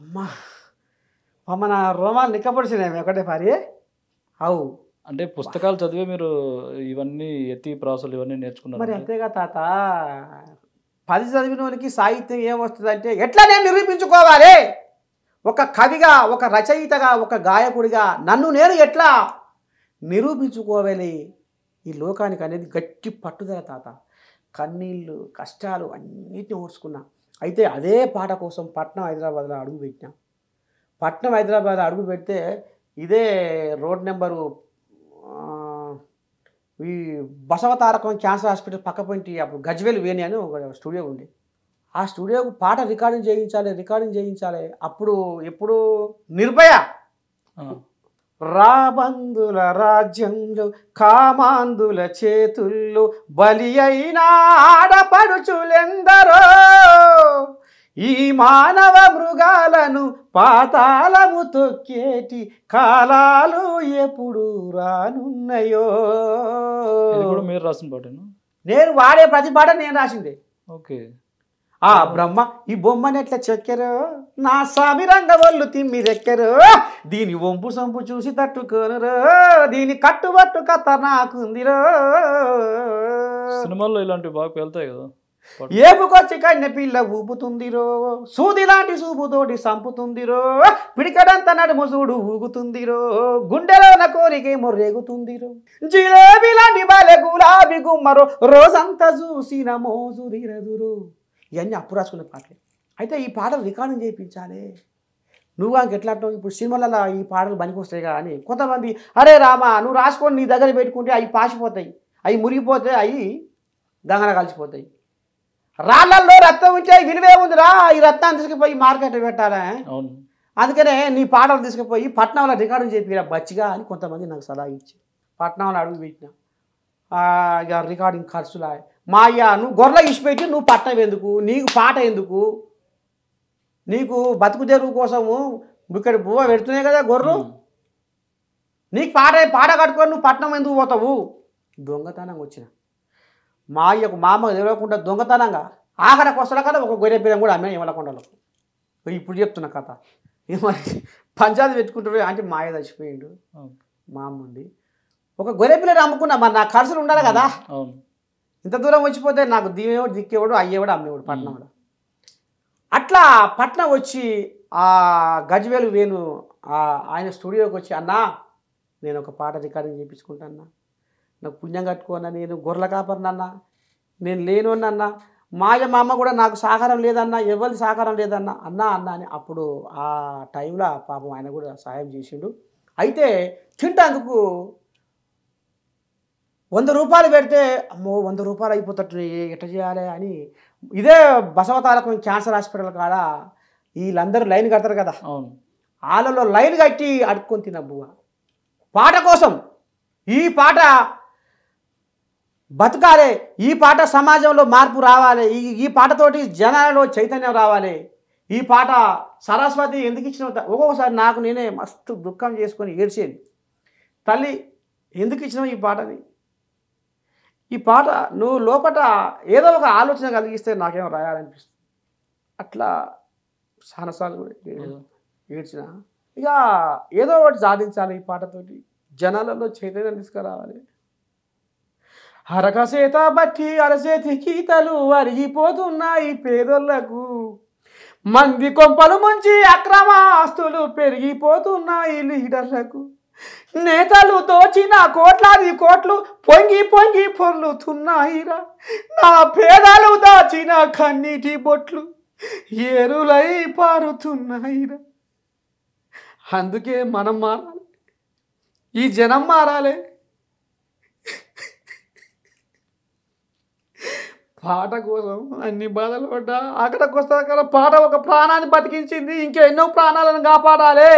అమ్మా మన రోమాలు నిక్కపడిచినాయి ఒకటే పారి. అవు
అంటే పుస్తకాలు చదివే మీరు ఇవన్నీ ఎత్తి ప్రాసలు ఇవన్నీ నేర్చుకున్నారు.
మరి అంతేగా తాత, 10 చదివినోనికి సాహిత్యం ఏమొస్తుందంటే ఎట్లా నేను నిరూపించుకోవాలి, ఒక కవిగా, ఒక రచయితగా, ఒక గాయకుడిగా నన్ను నేను ఎట్లా నిరూపించుకోవాలి ఈ లోకానికి అనేది గట్టి పట్టుదల తాత. కన్నీళ్ళు కష్టాలు అన్నిటిని ఓర్చుకున్నా. అయితే అదే పాట కోసం పట్నం హైదరాబాద్లో అడుగు పెట్టినా. పట్నం హైదరాబాద్ అడుగు పెడితే ఇదే రోడ్ నెంబరు ఈ బసవతారకం క్యాన్సర్ హాస్పిటల్ పక్క పొంటి అప్పుడు గజ్వేల్ వేణి అని ఒక స్టూడియో ఉంది. ఆ స్టూడియోకు పాట రికార్డింగ్ చేయించాలి. అప్పుడు ఎప్పుడు నిర్భయ రాబందుల రాజ్యంలో కామాందుల చేతుల్లో బలి అయిన ఆడపడుచులెందరో, ఈ మానవ మృగాలను పాతాళము తొక్కేటి కాలాలు ఎప్పుడు రానున్నాయో.
మీరు రాసిన పాటను
నేను వాడే ప్రతి పాట నేను రాసిందే.
ఓకే.
ఆ బ్రహ్మ ఈ బొమ్మని ఎట్లా చెక్కెరో, నా స్వామి రంగవల్లు తిమ్మిరెక్కెరో, దీని వంపు సంపు చూసి తట్టుకోనురో, దీని కట్టుబట్టు కథ నాకుందిరో.
సినిమాల్లో ఇలాంటివి బాగా వెళ్తాయి కదా.
ఏపుకొచ్చి కన్నె పిల్ల ఊపుతుందిరో, సూది లాంటి సూపుతోటి సంపుతుందిరో, పిడికడంత నడుము చూడు ఊగుతుందిరో, గుండెలోన కోరికే మొర్రేగుతుందిరో, జిలేబీ లాంటి బాలె గులాబీ గుమ్మరో, రోజంతా చూసిన మోజురిరదురో. ఇవన్నీ అప్పుడు రాసుకునే పాటలే. అయితే ఈ పాటలు రికార్డింగ్ చేయించాలి. నువ్వు నాకు ఎట్లా అంటావు, ఇప్పుడు సినిమాలలో ఈ పాటలు పనికొస్తాయి కానీ కొంతమంది అరే రామా నువ్వు రాసుకొని నీ దగ్గర పెట్టుకుంటే అవి పాసిపోతాయి, అవి మురిగిపోతాయి, అవి గంగన కలిసిపోతాయి. రాళ్ళల్లో రక్తం ఉంటే విలువే ఉందిరా, ఈ రక్తాన్ని తీసుకుపోయి మార్కెట్లో పెట్టాలా. అందుకనే నీ పాటలు తీసుకుపోయి పట్నంలో రికార్డింగ్ చేపిరా బచ్చిగా అని కొంతమంది నాకు సలహా ఇచ్చి పట్నంలో అడుగు పెట్టిన. ఇక రికార్డింగ్ ఖర్చులా మా అయ్యా, నువ్వు గొర్రెల ఇచ్చిపెట్టి నువ్వు పట్నం ఎందుకు, నీకు పాట ఎందుకు, నీకు బతుకు తెరువు కోసము ఇక్కడ బువ్వ పెడుతున్నాయి కదా గొర్రెలు, నీకు పాట కట్టుకొని నువ్వు పట్నం ఎందుకు పోతావు. దొంగతనంగా వచ్చిన మా అయ్యకు మా అమ్మకు తెలియకుండా దొంగతనంగా ఆఖరికి వస్తున్న కదా ఒక గొర్రె పిల్లని కూడా అమ్మే ఇవ్వకుండాలో. ఇప్పుడు చెప్తున్న కథ మరి పంచాయతీ పెట్టుకుంటారు అంటే మా అయ్య చచ్చిపోయిండు, మా అమ్మ ఉంది, ఒక గొర్రె పిల్లని అమ్ముకున్నా. మరి నాకు ఖర్చులు ఉండాలి కదా, ఇంత దూరం వచ్చిపోతే నాకు దీవేవాడు దిక్కేవాడు అయ్యేవాడు అమ్మేవాడు పట్నంలో. అట్లా పట్నం వచ్చి ఆ గజ్వేలు వేణు ఆయన స్టూడియోకి వచ్చి అన్నా నేను ఒక పాట రికార్డింగ్ చేయించుకుంటాన్నా, నాకు పుణ్యం కట్టుకోన్నా, నేను గొర్రెల కాపరినన్నా, నేను లేనోన్నన్నా, మా అమ్మ కూడా నాకు సహకారం లేదన్నా, ఎవరిది సహకారం లేదన్నా, అన్నా అని అప్పుడు ఆ టైంలో పాపం ఆయన కూడా సహాయం చేసిండు. అయితే తింటందుకు 100 రూపాయలు పెడితే అమ్మో 100 రూపాయలు అయిపోతట్టు ఎట్లా చేయాలి అని ఇదే బసవతారకం క్యాన్సర్ హాస్పిటల్ కాడ వీళ్ళందరూ లైన్ కడతారు కదా, వాళ్ళలో లైన్ కట్టి అడుక్కొని తినబ్బువ పాట కోసం. ఈ పాట బతకాలి, ఈ పాట సమాజంలో మార్పు రావాలి, ఈ పాటతోటి జనాలలో చైతన్యం రావాలి. ఈ పాట సరస్వతి ఎందుకు ఇచ్చిన, ఒక్కొక్కసారి నాకు నేనే మస్తు దుఃఖం చేసుకొని ఏడ్చేది, తల్లి ఎందుకు ఇచ్చినావు ఈ పాటని, ఈ పాట నువ్వు లోపల ఏదో ఒక ఆలోచన కలిగిస్తే నాకేమో రాయాలనిపిస్తుంది. అట్లా సానసార్లు కూడా ఏడ్చిన. ఇక ఏదో ఒకటి సాధించాలి, ఈ పాటతోటి జనాలలో చైతన్యం తీసుకురావాలి. అరకసేత బట్టి అరచేతి గీతలు అరిగిపోతున్నాయి పేదోళ్లకు, మంది కొంపలు ముంచి అక్రమ ఆస్తులు పెరిగిపోతున్నాయి లీడర్లకు, నేతలు దోచిన కోట్లాది కోట్లు పొంగి పొంగి పొర్లుతున్నాయిరా నా పేదలు దాచిన కన్నీటి బొట్లు ఏరులై పారుతున్నాయిరా. అందుకే మనం మారాలి, ఈ జనం మారాలి. పాట కోసం అన్ని బాధలు పడ్డా అక్కడికి వస్తా పాట ఒక ప్రాణాన్ని బతికించింది, ఇంకా ఎన్నో ప్రాణాలను కాపాడాలి.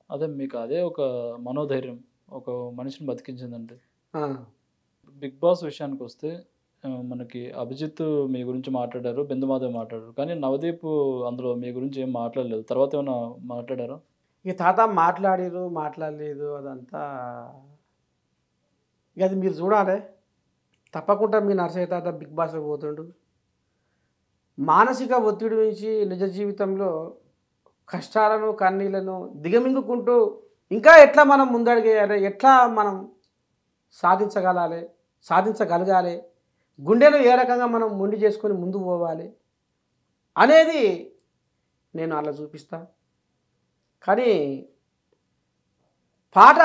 అదే మీకు అదే ఒక మనోధైర్యం, ఒక మనిషిని బతికించిందంటే. బిగ్ బాస్ విషయానికి వస్తే మనకి అభిజిత్ మీ గురించి మాట్లాడారు, బిందుమాధవ్ మాట్లాడారు, కానీ నవదీప్ అందులో మీ గురించి ఏం మాట్లాడలేదు. తర్వాత ఏమైనా మాట్లాడారా?
ఇక తాత మాట్లాడలేదు అదంతా ఇక అది మీరు చూడాలి. తప్పకుండా మీ నరసయ్య తాత బిగ్ బాస్లో పోతుండు. మానసిక ఒత్తిడి నుంచి నిజ జీవితంలో కష్టాలను కన్నీళ్లను దిగమింగుకుంటూ ఇంకా ఎట్లా మనం ముందడిగేయాలి, ఎట్లా మనం సాధించగలగాలి, గుండెను ఏ రకంగా మనం మొండి చేసుకొని ముందుకు పోవాలి అనేది నేను అలా చూపిస్తా. కానీ పాట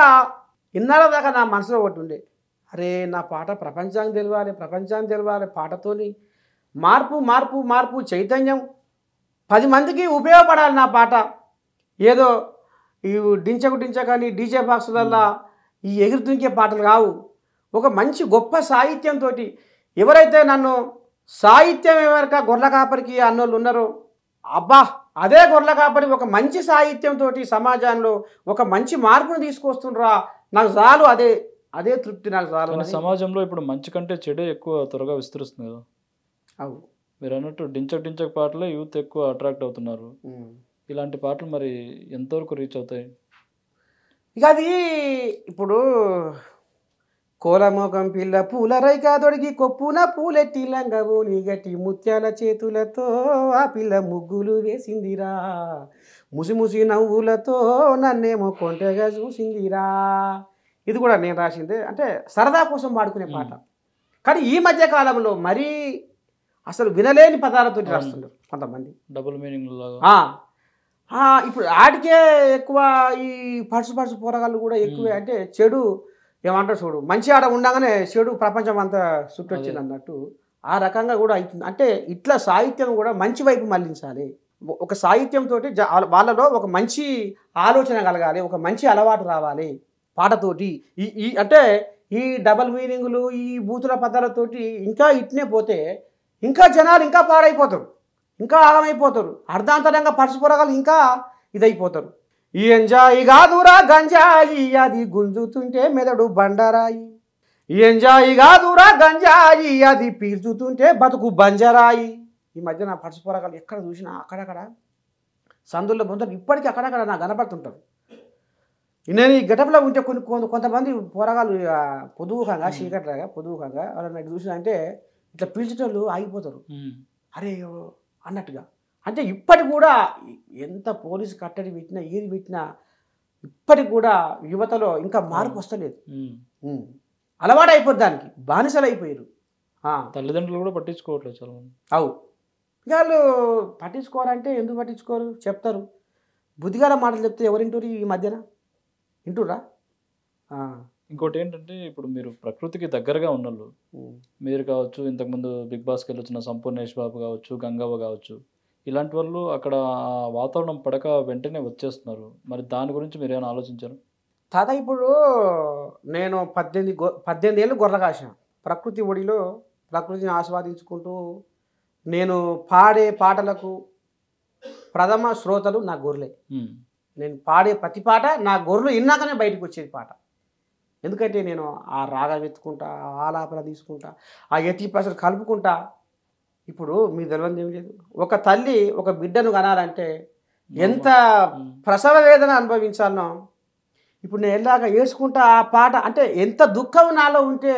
ఇన్నాళ్ళ దాకా నా మనసులో ఒకటి ఉండే, అరే నా పాట ప్రపంచానికి తెలవాలి, పాటతోని మార్పు చైతన్యం 10 మందికి ఉపయోగపడాలి నా పాట. ఏదో ఈ డించకని డీజే బాక్సులల్లా ఈ ఎగురు దుంకే పాటలు కావు. ఒక మంచి గొప్ప సాహిత్యంతో ఎవరైతే నన్ను సాహిత్యం ఎవరిక గొర్రెల కాపరికి అన్నోళ్ళు ఉన్నారో, అబ్బా అదే గొర్రెల కాపరి ఒక మంచి సాహిత్యంతో సమాజంలో ఒక మంచి మార్పును తీసుకొస్తుండ్రా, నాకు చాలు, అదే తృప్తి నాకు చాలు.
సమాజంలో ఇప్పుడు మంచి కంటే చెడే ఎక్కువ త్వరగా విస్తరిస్తుంది కదా.
అవు
మీరు అన్నట్టు డించక్ పాటలే యూత్ ఎక్కువ అట్రాక్ట్ అవుతున్నారు. ఇలాంటి పాటలు మరి ఎంతవరకు రీచ్ అవుతాయి?
ఇక అది ఇప్పుడు కోలమోగం పిల్ల పూల రైకా తొడిగి కొప్పున పూలెట్టి లంగవు నీగటి ముత్యాల చేతులతో ఆ పిల్ల ముగ్గులు వేసిందిరా, ముసి నవ్వులతో నన్నేమో కొంటెగా చూసిందిరా. ఇది కూడా నేను రాసిందే, అంటే సరదా కోసం పాడుకునే పాట. కానీ ఈ మధ్య కాలంలో మరీ అసలు వినలేని పదాలతో రాస్తున్నారు కొంతమంది,
డబుల్ మీనింగ్ లాగా.
ఇప్పుడు ఆటికే ఎక్కువ ఈ పడుసు పోరగాళ్ళు కూడా ఎక్కువే. అంటే చెడు ఏమంటారు చూడు, మంచి ఆడ ఉండగానే చెడు ప్రపంచం అంతా చుట్టొచ్చింది అన్నట్టు ఆ రకంగా కూడా అవుతుంది. అంటే ఇట్లా సాహిత్యం కూడా మంచి వైపు మళ్లించాలి. ఒక సాహిత్యంతో వాళ్ళలో ఒక మంచి ఆలోచన కలగాలి, ఒక మంచి అలవాటు రావాలి పాటతోటి. ఈ అంటే ఈ డబల్ మీనింగులు ఈ బూతుల పదాలతోటి ఇంకా ఇట్నే పోతే ఇంకా జనాలు ఇంకా పాడైపోతారు, ఇంకా ఆగమైపోతారు, అర్ధాంతరంగా పరస్పరగాలు ఇంకా ఇదైపోతారు. ఈ ఎంజాయ్ కాదురా గంజాయి అది గుంజుతుంటే మెదడు బండరాయి, ఈ ఎంజాయ్ కాదురా గంజాయి అది పీల్చుతుంటే బతుకు బంజరాయి. ఈ మధ్య నా పరస్పరగాలు ఎక్కడ చూసినా అక్కడక్కడ సందుల్లో పొందుతారు, ఇప్పటికీ అక్కడక్కడ నాకు కనపడుతుంటారు. నేను ఈ గెటప్లో ఉంటే కొంతమంది పోరగాలు పొదువుకంగా చీకట్లాగా పొదువుకంగా వాళ్ళని చూసినా అంటే ఇట్లా పీల్చేటోళ్ళు ఆగిపోతారు, అరే అన్నట్టుగా. అంటే ఇప్పటికి కూడా ఎంత పోలీసు కట్టడి పెట్టినా ఏది పెట్టినా ఇప్పటికి కూడా యువతలో ఇంకా మార్పు వస్తలేదు. అలవాటు అయిపోద్ది, దానికి బానిసలు అయిపోయారు.
తల్లిదండ్రులు కూడా పట్టించుకోవట్లేదు చాలా మంది.
అవు వాళ్ళు పట్టించుకోవాలంటే ఎందుకు పట్టించుకోరు, చెప్తారు. బుద్ధిగాల మాటలు చెప్తే ఎవరింటారు ఈ మధ్యన, వింటురా.
ఇంకోటి ఏంటంటే ఇప్పుడు మీరు ప్రకృతికి దగ్గరగా ఉన్నోళ్ళు, మీరు కావచ్చు, ఇంతకుముందు బిగ్ బాస్కి వెళ్ళొచ్చిన సంపూర్ణేష్ బాబు కావచ్చు, గంగవ్వ కావచ్చు, ఇలాంటి వాళ్ళు అక్కడ వాతావరణం పడక వెంటనే వచ్చేస్తున్నారు. మరి దాని గురించి మీరు ఏమైనా ఆలోచించారు?
తాత ఇప్పుడు నేను 18 ఏళ్ళు గొర్రె కాసిన ప్రకృతి ఒడిలో ప్రకృతిని ఆస్వాదించుకుంటూ నేను పాడే పాటలకు ప్రథమ శ్రోతలు నా గొర్రెలే. నేను పాడే ప్రతి పాట నా గొర్రెలు విన్నాకనే బయటకు వచ్చేది పాట. ఎందుకంటే నేను ఆ రాగం ఎత్తుకుంటా, ఆలాపన తీసుకుంటా, ఆ ఎత్తి పసలు కలుపుకుంటా. ఇప్పుడు మీకు తెలియదు ఏం లేదు, ఒక తల్లి ఒక బిడ్డను కనాలంటే ఎంత ప్రసవ వేదన అనుభవించాలనో ఇప్పుడు నేను ఎలాగ ఏడ్చుకుంటా ఆ పాట, అంటే ఎంత దుఃఖం నాలో ఉంటే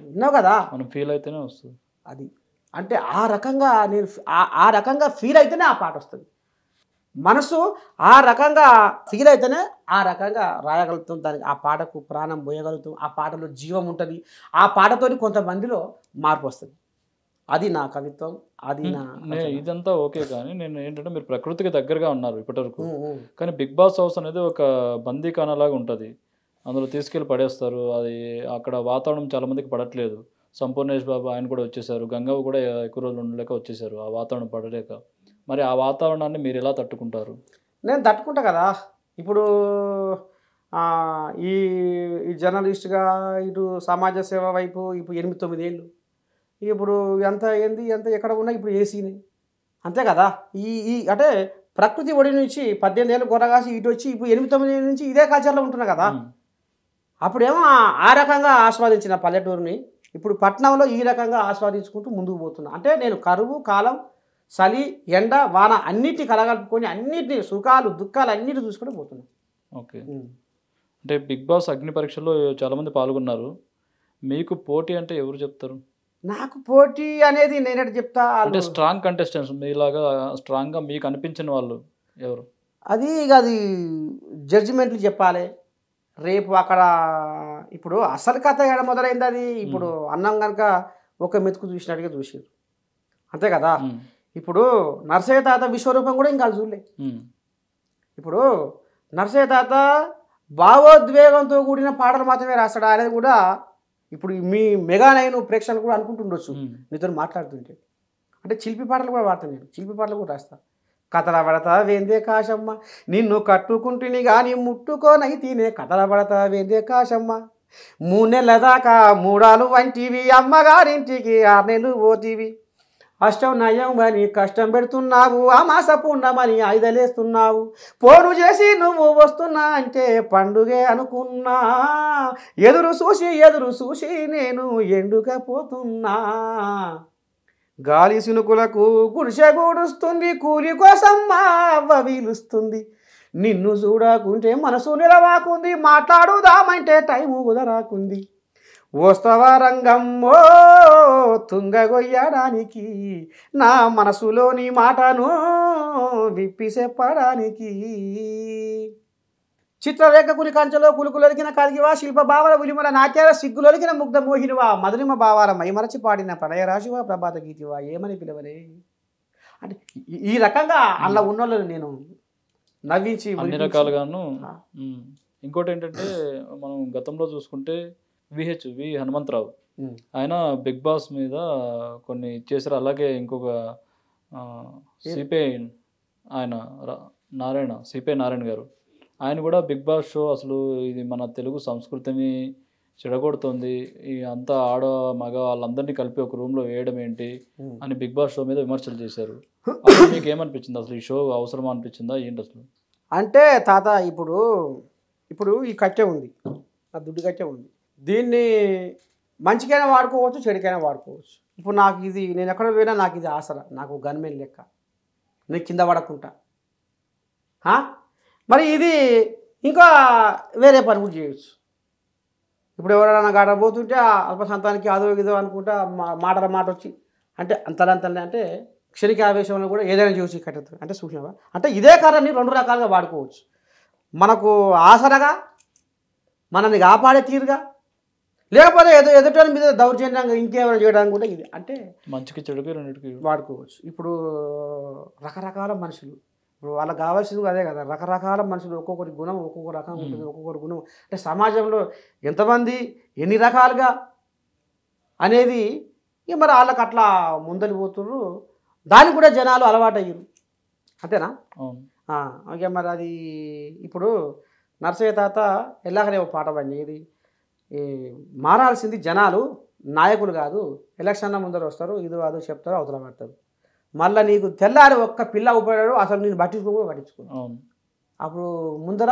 విన్నావు కదా,
మనం ఫీల్ అయితేనే వస్తుంది
అది. అంటే ఆ రకంగా నేను ఆ రకంగా ఫీల్ అయితేనే ఆ పాట వస్తుంది. మనసు ఆ రకంగా ఫీల్ అయితేనే ఆ రకంగా రాయగలుగుతాం, దానికి ఆ పాటకు ప్రాణం పోయగలుగుతాం, ఆ పాటలో జీవం ఉంటుంది, ఆ పాటతో కొంతమందిలో మార్పు వస్తుంది. అది నా కవిత్వం, అది నా
ఇదంతా ఓకే, కానీ నేను ఏంటంటే మీరు ప్రకృతికి దగ్గరగా ఉన్నారు ఇప్పటివరకు.
ఉమ్, ఉమ్.
కానీ బిగ్ బాస్ హౌస్ అనేది ఒక బందీఖానాలాగా ఉంటుంది. అందులో తీసుకెళ్ళి పడేస్తారు. అది అక్కడ వాతావరణం చాలా మందికి పడట్లేదు. సంపూర్ణేష్ బాబు ఆయన కూడా వచ్చేసారు. గంగవ్వ కూడా ఎక్కువ రోజులు ఉండలేక వచ్చేసారు ఆ వాతావరణం పడలేక. మరి ఆ వాతావరణాన్ని మీరు ఎలా తట్టుకుంటారు?
నేను తట్టుకుంటా కదా. ఇప్పుడు ఆ, ఈ ఈ జర్నలిస్ట్గా ఇటు సమాజ సేవ వైపు ఇప్పుడు 8-9 ఏళ్ళు, ఇప్పుడు ఎంత ఏంది ఎంత ఎక్కడ ఉన్నా ఇప్పుడు ఏసీని అంతే కదా. ఈ అంటే ప్రకృతి ఒడి నుంచి 18 ఏళ్ళు గొర్రగాసి ఇటు వచ్చి ఇప్పుడు 8-9 ఏళ్ళ నుంచి ఇదే కల్చర్లో ఉంటున్నా కదా. అప్పుడేమో ఆ రకంగా ఆస్వాదించిన పల్లెటూరుని ఇప్పుడు పట్టణంలో ఈ రకంగా ఆస్వాదించుకుంటూ ముందుకు పోతున్నా. అంటే నేను కరువు కాలం, చలి, ఎండ, వాన అన్నిటిని కలగలుపుకొని అన్నిటిని సుఖాలు దుఃఖాలు అన్నిటిని చూసుకుంటూ పోతున్నా.
ఓకే. అంటే బిగ్ బాస్ అగ్ని పరీక్షలో చాలామంది పాల్గొన్నారు. మీకు పోటీ అంటే ఎవరు చెప్తారు?
నాకు పోటీ అనేది నేనెట్ చెప్తా,
అంటే స్ట్రాంగ్ కంటెస్టెంట్స్ మీలాగా స్ట్రాంగ్గా మీకు అనిపించిన వాళ్ళు ఎవరు?
అది ఇక అది జడ్జిమెంట్లు చెప్పాలి. రేపు అక్కడ ఇప్పుడు అసలు కథ ఎక్కడ మొదలైంది అది ఇప్పుడు అన్నం కనుక ఒక మెతుకు చూసినట్టుగా చూసారు అంతే కదా. ఇప్పుడు నర్సయ్య తాత విశ్వరూపం కూడా ఇంకా చూడలే. ఇప్పుడు నర్సయ్య తాత భావోద్వేగంతో కూడిన పాటలు మాత్రమే రాస్తాడు అనేది కూడా ఇప్పుడు మీ మెగా నైన్ ప్రేక్షకులు కూడా అనుకుంటుండొచ్చు మీతో మాట్లాడుతుంటే. అంటే చిలిపి పాటలు కూడా వాడతాను నేను, చిలిపి పాటలు కూడా రాస్తా. కథల పడతా వేందే కాశమ్మ నిన్ను కట్టుకుంటుని కానీ ముట్టుకోనైతేనే కథల పడతా వేందే కాశమ్మ 3 నెలల దాకా మూడాలు వంటివి అమ్మగారింటికి 6 నెలలు పోతీవి అష్టం నయం అని కష్టం పెడుతున్నావు అమాస పుణ్యమని ఐదలేస్తున్నావు పోను చేసి నువ్వు వస్తున్నా అంటే పండుగే అనుకున్నా ఎదురు చూసి నేను ఎండుకపోతున్నా గాలి సినుకులకు గుడిసె గూడుస్తుంది కూలి కోసం మా అవ్వ వీలుస్తుంది నిన్ను చూడకుంటే మనసు నిలవాకుంది మాట్లాడుదామంటే టైము కుదరాకుంది వస్తవా రంగమ్మో తుంగగొయ్యడానికి నా మనసులోని మాటను విప్పి చెప్పడానికి చిత్రరేఖకుని కంచెలో కులుకులొలికిన కలిగివా శిల్ప భావన విలుమల నాట్యాల సిగ్గులొలికిన ముగ్ధ మోహినివా మధురిమ భావాల మైమరచి పాడిన ప్రణయరాశివా ప్రభాత గీతివా ఏమని పిలవలే. అంటే ఈ రకంగా అలా ఉన్నోళ్ళని నేను నవ్వించి
అన్ని రకాలుగాను. ఇంకోటి ఏంటంటే మనం గతంలో చూసుకుంటే వి హనుమంతరావు ఆయన బిగ్ బాస్ మీద కొన్ని చేశారు. అలాగే ఇంకొక సిపిఐ ఆయన సిపిఐ నారాయణ గారు ఆయన కూడా బిగ్ బాస్ షో అసలు ఇది మన తెలుగు సంస్కృతిని చెడగొడుతుంది, ఈ అంతా ఆడ మగ వాళ్ళందరినీ కలిపి ఒక రూమ్లో వేయడం ఏంటి అని బిగ్ బాస్ షో మీద విమర్శలు చేశారు. అసలు మీకు ఏమనిపించింది? అసలు ఈ షో అవసరమా అనిపించిందా ఏంటి అసలు?
అంటే తాత ఇప్పుడు ఈ కట్టె ఉంది, ఆ దుడ్డు కట్టె ఉంది, దీన్ని మంచికైనా వాడుకోవచ్చు చెడుకైనా వాడుకోవచ్చు. ఇప్పుడు నాకు ఇది నేను ఎక్కడ పోయినా నాకు ఇది ఆసరా, నాకు గన్మెన్ లెక్క, నేను కింద పడకుండా. మరి ఇది ఇంకా వేరే పని కూడా చేయవచ్చు. ఇప్పుడు ఎవరైనా గాడబోతుంటే అల్పసంతానికి అదో ఇదో అనుకుంటా మాట వచ్చి అంటే అంతలంతలే అంటే క్షణిక ఆవేశంలో కూడా ఏదైనా చూసి కట్టెత్తారు అంటే చూసినావా. అంటే ఇదే కారణాన్ని 2 రకాలుగా వాడుకోవచ్చు. మనకు ఆసరగా మనల్ని కాపాడే తీరుగా, లేకపోతే ఎదుటి మీద దౌర్జన్యంగా ఇంకేమైనా చేయడానికి కూడా ఇది అంటే
మంచికి చెడుకి రెండింటికి
వాడుకోవచ్చు. ఇప్పుడు రకరకాల మనుషులు ఇప్పుడు వాళ్ళకి కావాల్సింది అదే కదా, రకరకాల మనుషులు ఒక్కొక్కరి గుణం ఒక్కొక్క రకం ఉంటుంది, ఒక్కొక్కరి గుణం అంటే సమాజంలో ఎంతమంది ఎన్ని రకాలుగా అనేది ఇక మరి వాళ్ళకి అట్లా ముందలు పోతున్నారు. దానికి కూడా జనాలు అలవాటు అయ్యారు అంతేనా. ఓకే మరి అది ఇప్పుడు నర్సయ్య తాత ఎలాగనే ఒక పాట పడినది మారాల్సింది జనాలు నాయకులు కాదు, ఎలక్షన్ల ముందర వస్తారు ఇది అదో చెప్తారు అవతల పడతారు, మళ్ళీ నీకు తెల్లారి ఒక్క పిల్ల ఉపయోగాడు అసలు నేను పట్టించుకోను. అప్పుడు ముందర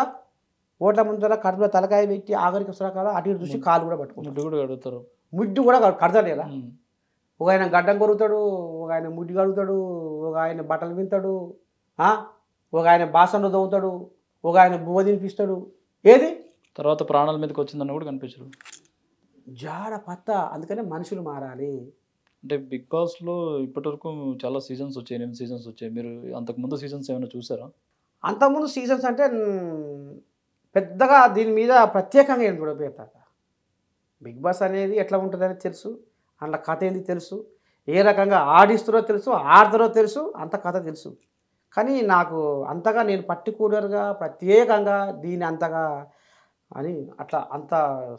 ఓట్ల ముందర కడుపులో తలకాయ పెట్టి ఆఖరికి వస్తారు కదా అటు ఇటు చూసి కాలు కూడా పట్టుకుంటారు, ముడ్డు కూడా కడతలేదా. ఒక ఆయన గడ్డం కొరుకుతాడు, ఒక ఆయన ముడ్డి కడుగుతాడు, ఒక ఆయన బట్టలు వింటాడు, ఒక ఆయన బాసన్లు తవ్వుతాడు, ఒక ఆయన బువ్వ తినిపిస్తాడు. ఏది
తర్వాత ప్రాణాల మీదకి వచ్చిందని కూడా కనిపించరు
జాడ పత్త. అందుకనే మనుషులు మారాలి.
అంటే బిగ్ బాస్లో ఇప్పటివరకు చాలా సీజన్స్ వచ్చాయి, 8 సీజన్స్ వచ్చాయి. మీరు అంతకుముందు సీజన్స్ ఏమైనా చూసారా?
అంతకుముందు సీజన్స్ అంటే పెద్దగా దీని మీద ప్రత్యేకంగా ఏం చూడబోతాక బిగ్ బాస్ అనేది ఎట్లా ఉంటుందని తెలుసు, అందులో కథ ఏంది తెలుసు, ఏ రకంగా ఆడిస్తారో తెలుసు, ఆడతారో తెలుసు, అంత కథ తెలుసు. కానీ నాకు అంతగా నేను పర్టికులర్గా ప్రత్యేకంగా దీన్ని అంతగా అని అట్లా అంత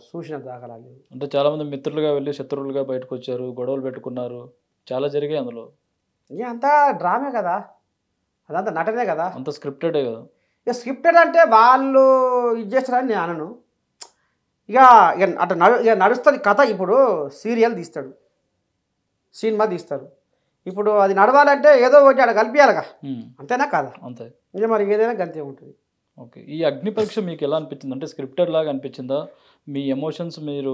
చూసిన దాఖలాలు.
అంటే చాలామంది మిత్రులుగా వెళ్ళి శత్రువులుగా బయటకు వచ్చారు, గొడవలు పెట్టుకున్నారు, చాలా జరిగాయి అందులో.
ఇక అంతా డ్రామే కదా, అదంతా నటనే కదా,
అంత స్క్రిప్టెడే కదా.
ఇక స్క్రిప్టెడ్ అంటే వాళ్ళు ఇది చేస్తారని నేను అనను. ఇక ఇక అట్లా ఇక నడుస్తుంది కథ. ఇప్పుడు సీరియల్ తీస్తాడు, సినిమా తీస్తారు, ఇప్పుడు అది నడవాలంటే ఏదో ఒకటి అక్కడ కలిపియాలిగా, అంతేనా కాదా?
అంతే.
ఇక మరి ఏదైనా గంతే ఉంటుంది.
ఓకే. ఈ అగ్ని పరీక్ష మీకు ఎలా అనిపించింది? అంటే స్క్రిప్టెడ్ లాగా అనిపించిందా? మీ ఎమోషన్స్ మీరు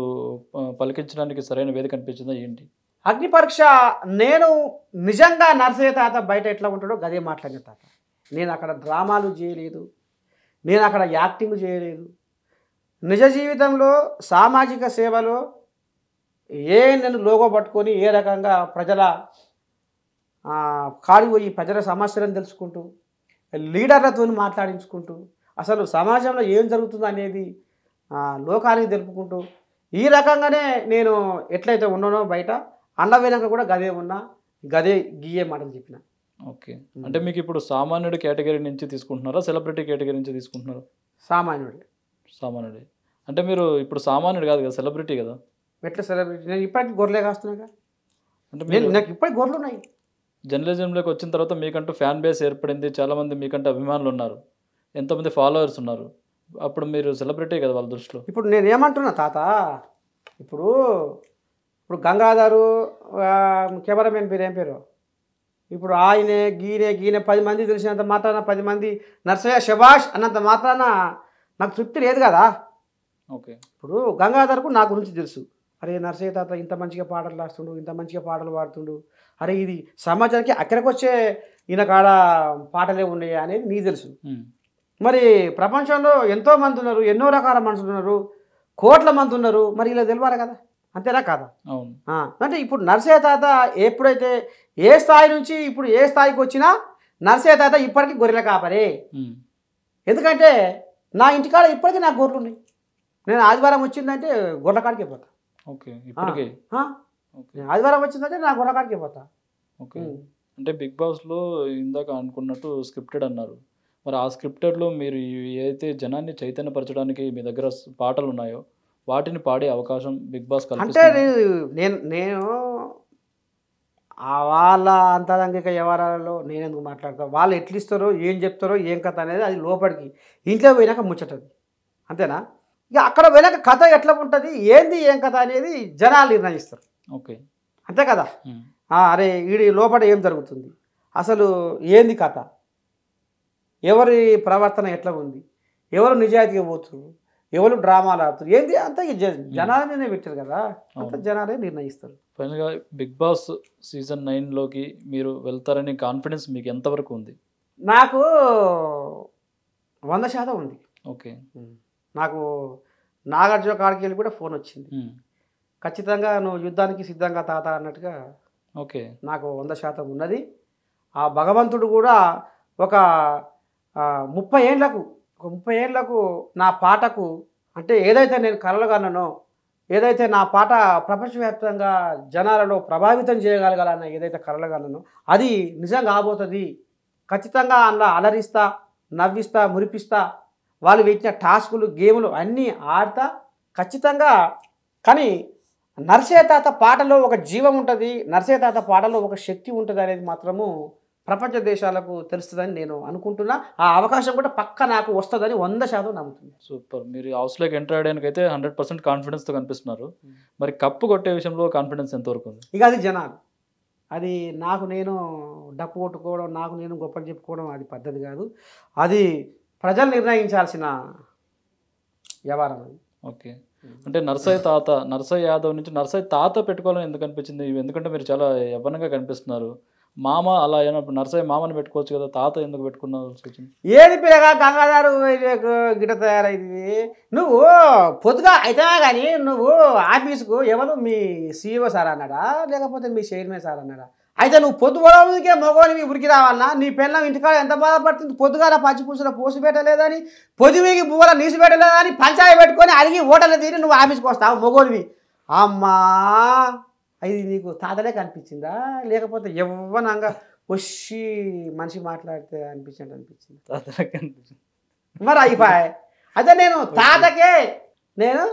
పలికించడానికి సరైన వేదిక అనిపించిందా ఏంటి?
అగ్ని పరీక్ష నేను నిజంగా నర్సయ్య తాత బయట ఎట్లా ఉంటాడో గదే మాట్లాడిన తాత. నేను అక్కడ డ్రామాలు చేయలేదు, నేను అక్కడ యాక్టింగ్ చేయలేదు. నిజ జీవితంలో సామాజిక సేవలో నేను లోగో పట్టుకొని ఏ రకంగా ప్రజల కాడిపోయి ప్రజల సమస్యలను తెలుసుకుంటూ లీడర్లతో మాట్లాడించుకుంటూ అసలు సమాజంలో ఏం జరుగుతుందో అనేది లోకానికి తెలుపుకుంటూ ఈ రకంగానే నేను ఎట్లయితే ఉన్నానో బయట అన్న వెనక కూడా గదే ఉన్నా, గదే గీయే మాటలు చెప్పిన.
ఓకే. అంటే మీకు ఇప్పుడు సామాన్యుడి కేటగిరీ నుంచి తీసుకుంటున్నారా, సెలబ్రిటీ కేటగిరీ నుంచి తీసుకుంటున్నారా?
సామాన్యుడు.
సామాన్యుడే అంటే మీరు ఇప్పుడు సామాన్యుడు కాదు కదా, సెలబ్రిటీ కదా.
ఎట్లా సెలబ్రిటీ? నేను ఇప్పటికి గొర్రెలే కాస్తున్నాగా.
అంటే
నాకు ఇప్పటికి గొర్రెలు ఉన్నాయి.
జర్నలిజంలోకి వచ్చిన తర్వాత మీకంటూ ఫ్యాన్ బేస్ ఏర్పడింది, చాలామంది మీకంటూ అభిమానులు ఉన్నారు, ఎంతోమంది ఫాలోవర్స్ ఉన్నారు. అప్పుడు మీరు సెలబ్రిటీ కదా వాళ్ళ దృష్టిలో.
ఇప్పుడు నేను ఏమంటున్నా తాత, ఇప్పుడు గంగాధరు కెమెరామెన్ పేరు ఏం పేరు, ఇప్పుడు ఆయనే గీనే 10 మంది తెలిసినంత మాత్రాన 10 మంది నర్సయ్య శభాష్ అన్నంత మాత్రాన నాకు తృప్తి లేదు కదా.
ఓకే.
ఇప్పుడు గంగాధర్కు నా గురించి తెలుసు, అరే నర్సయ్య తాత ఇంత మంచిగా పాటలు రాస్తుండు, ఇంత మంచిగా పాటలు పాడుతుండు, అరే ఇది సమాజానికి అక్కడికి వచ్చే ఈయన కాడ పాటలే ఉన్నాయి అనేది నీకు తెలుసు. మరి ప్రపంచంలో ఎంతోమంది ఉన్నారు, ఎన్నో రకాల మనుషులు ఉన్నారు, కోట్ల మంది ఉన్నారు, మరి ఇలా తెలియాలి కదా, అంతేనా కాదా? అంటే ఇప్పుడు నర్సయ్య తాత ఎప్పుడైతే ఏ స్థాయి నుంచి ఇప్పుడు ఏ స్థాయికి వచ్చినా నర్సయ్య తాత ఇప్పటికీ గొర్రెల కాపరే. ఎందుకంటే నా ఇంటికాడ ఇప్పటికీ నాకు గొర్రెలు ఉన్నాయి. నేను ఆదివారం వచ్చిందంటే గొర్రెల కాడికి పోతా.
ఓకే. ఇప్పటికే
ఆదివారం వచ్చిందంటే నా గొర్రెల కాడికి పోతా.
ఓకే. అంటే బిగ్ బాస్లో ఇందాక అనుకున్నట్టు స్క్రిప్టెడ్ అన్నారు, మరి ఆ స్క్రిప్టెడ్లో మీరు ఏదైతే జనాన్ని చైతన్యపరచడానికి మీ దగ్గర పాటలు ఉన్నాయో వాటిని పాడే అవకాశం బిగ్ బాస్
అంటే నేను వాళ్ళ అంతరంగిక వ్యవహారాలలో నేను ఎందుకు మాట్లాడతాను, వాళ్ళు ఎట్లు ఇస్తారో ఏం చెప్తారో ఏం కథ అనేది అది లోపలికి ఇంట్లో పోయినాక ముచ్చటది, అంతేనా? ఇక అక్కడ పోయినాక కథ ఎట్లా ఉంటుంది, ఏంది ఏం కథ అనేది జనాలు నిర్ణయిస్తారు.
ఓకే.
అంతే కదా. అరే వీడి లోపల ఏం జరుగుతుంది, అసలు ఏంది కథ, ఎవరి ప్రవర్తన ఎట్లా ఉంది, ఎవరు నిజాయితీగా పోతున్నారు, ఎవరు డ్రామాలు ఆడుతారు, ఏంది అంతా జనాలనే పెట్టారు కదా, అంత జనాలే నిర్ణయిస్తారు.
ఫైనల్గా బిగ్ బాస్ సీజన్ 9లోకి మీరు వెళ్తారని కాన్ఫిడెన్స్ మీకు ఎంతవరకు ఉంది?
నాకు 100% ఉంది.
ఓకే.
నాకు నాగార్జున కాడికి వెళ్ళి కూడా ఫోన్ వచ్చింది, ఖచ్చితంగా నువ్వు యుద్ధానికి సిద్ధంగా తాత అన్నట్టుగా.
ఓకే.
నాకు 100% ఉన్నది. ఆ భగవంతుడు కూడా ఒక 30 ఏళ్లకు నా పాటకు అంటే ఏదైతే నేను కలలుగన్నానో, ఏదైతే నా పాట ప్రపంచవ్యాప్తంగా జనాలలో ప్రభావితం చేయగలగాలన్న ఏదైతే కలలుగన్నానో అది నిజం కాబోతుంది. ఖచ్చితంగా అందులో అలరిస్తా, నవ్విస్తా, మురిపిస్తా, వాళ్ళు పెట్టిన టాస్కులు గేములు అన్నీ ఆడతా ఖచ్చితంగా. కానీ నర్సయ్య తాత పాటలో ఒక జీవం ఉంటుంది, నర్సయ్య తాత పాటలో ఒక శక్తి ఉంటుంది అనేది మాత్రము ప్రపంచ దేశాలకు తెలుస్తుందని నేను అనుకుంటున్నా. ఆ అవకాశం కూడా పక్క నాకు వస్తుందని 100% నమ్ముతుంది.
సూపర్. మీరు హౌస్లోకి ఎంటర్ అయ్యడానికి అయితే 100% కాన్ఫిడెన్స్తో కనిపిస్తున్నారు. మరి కప్పు కొట్టే విషయంలో కాన్ఫిడెన్స్ ఎంతవరకు ఉంది?
ఇక అది జనాలు, అది నాకు నేను డప్పు కొట్టుకోవడం, నాకు నేను గొప్పలు చెప్పుకోవడం అది పద్ధతి కాదు, అది ప్రజలు నిర్ణయించాల్సిన వ్యవహారం అది.
ఓకే. అంటే నర్సయ్య యాదవ్ నుంచి నర్సయ్య తాత పెట్టుకోవాలని ఎందుకు అనిపించింది? ఎందుకంటే మీరు చాలా యవ్వనంగా కనిపిస్తున్నారు. మామ అలా అయినప్పుడు నర్సయ్య మామని పెట్టుకోవచ్చు కదా, తాత ఎందుకు పెట్టుకున్నావు?
ఏది పిల్లగా గంగాధరు గిట తయారైంది. నువ్వు పొద్దుగా అయితే కానీ నువ్వు ఆఫీసుకు ఎవరు మీ CEO సార్ అన్నాడా లేకపోతే మీ చైర్మన్ సార్ అన్నాడా? అయితే నువ్వు పొద్దు పొడవుకే మగవాడివి ఉరికి రావాలన్నా, నీ పిల్లం ఇంటికాడ ఎంత బాధపడుతుంది, పొద్దుగాల పచ్చి పులుసులో పోసి పెట్టలేదని, పొద్దువికి పువ్వుల నీసి పెట్టలేదని పంచాయి పెట్టుకొని అడిగి ఓటలు తీరి నువ్వు ఆఫీస్కి వస్తావు మగవాడివి. అమ్మా అది నీకు తాతలే కనిపించిందా లేకపోతే యవ్వనంగా వచ్చి మనిషి మాట్లాడితే అనిపించింది
తాతలకి అనిపించింది.
మరి అయిపోయాయి. అదే నేను తాతకే నేను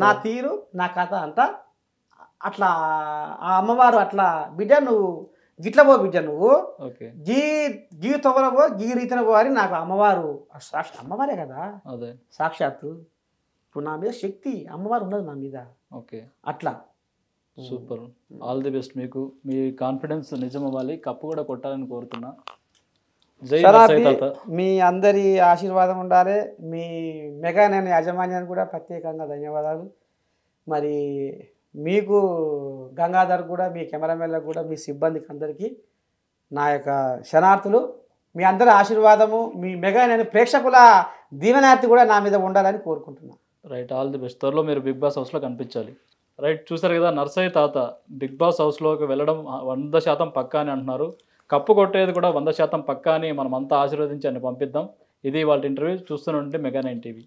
నా తీరు నా కథ అంతా అట్లా ఆ అమ్మవారు అట్లా బిడ్డ నువ్వు గిట్ల పో బిడ్డ నువ్వు
ఓకే
గీ తొగలవో గీ రీతిన పో అని నాకు అమ్మవారు అమ్మవారే కదా
అదే
సాక్షాత్తు. ఇప్పుడు నా మీద శక్తి అమ్మవారు ఉన్నది నా మీద.
ఓకే
అట్లా
సూపర్. ఆల్ ది బెస్ట్ మీకు. మీ కాన్ఫిడెన్స్ నిజం అవ్వాలి, కప్పు కూడా కొట్టాలని కోరుతున్నా. జై నర్సయ్య తాత.
మీ అందరి ఆశీర్వాదం ఉండాలి. మీ మెగా నేను యాజమాన్యానికి కూడా ప్రత్యేకంగా ధన్యవాదాలు. మరి మీకు గంగాధర్ కూడా మీ కెమెరామెన్లకు కూడా మీ సిబ్బందికి అందరికీ నా యొక్క శనార్థులు. మీ అందరి ఆశీర్వాదము మీ మెగా నేను ప్రేక్షకుల దీవెనార్థి కూడా నా మీద ఉండాలని కోరుకుంటున్నాను.
Right, all the best. త్వరలో మీరు బిగ్ బాస్ హౌస్లో కనిపించాలి. రైట్, చూసారు కదా నర్సయ్య తాత బిగ్ బాస్ హౌస్లోకి వెళ్ళడం 100% పక్కా అని అంటున్నారు. కప్పు కొట్టేది కూడా 100% పక్కా అని మనం అంతా ఆశీర్వదించి అని పంపిద్దాం. ఇది వాళ్ళ ఇంటర్వ్యూ. చూస్తూనే ఉంటే మెగా 9 టీవీ.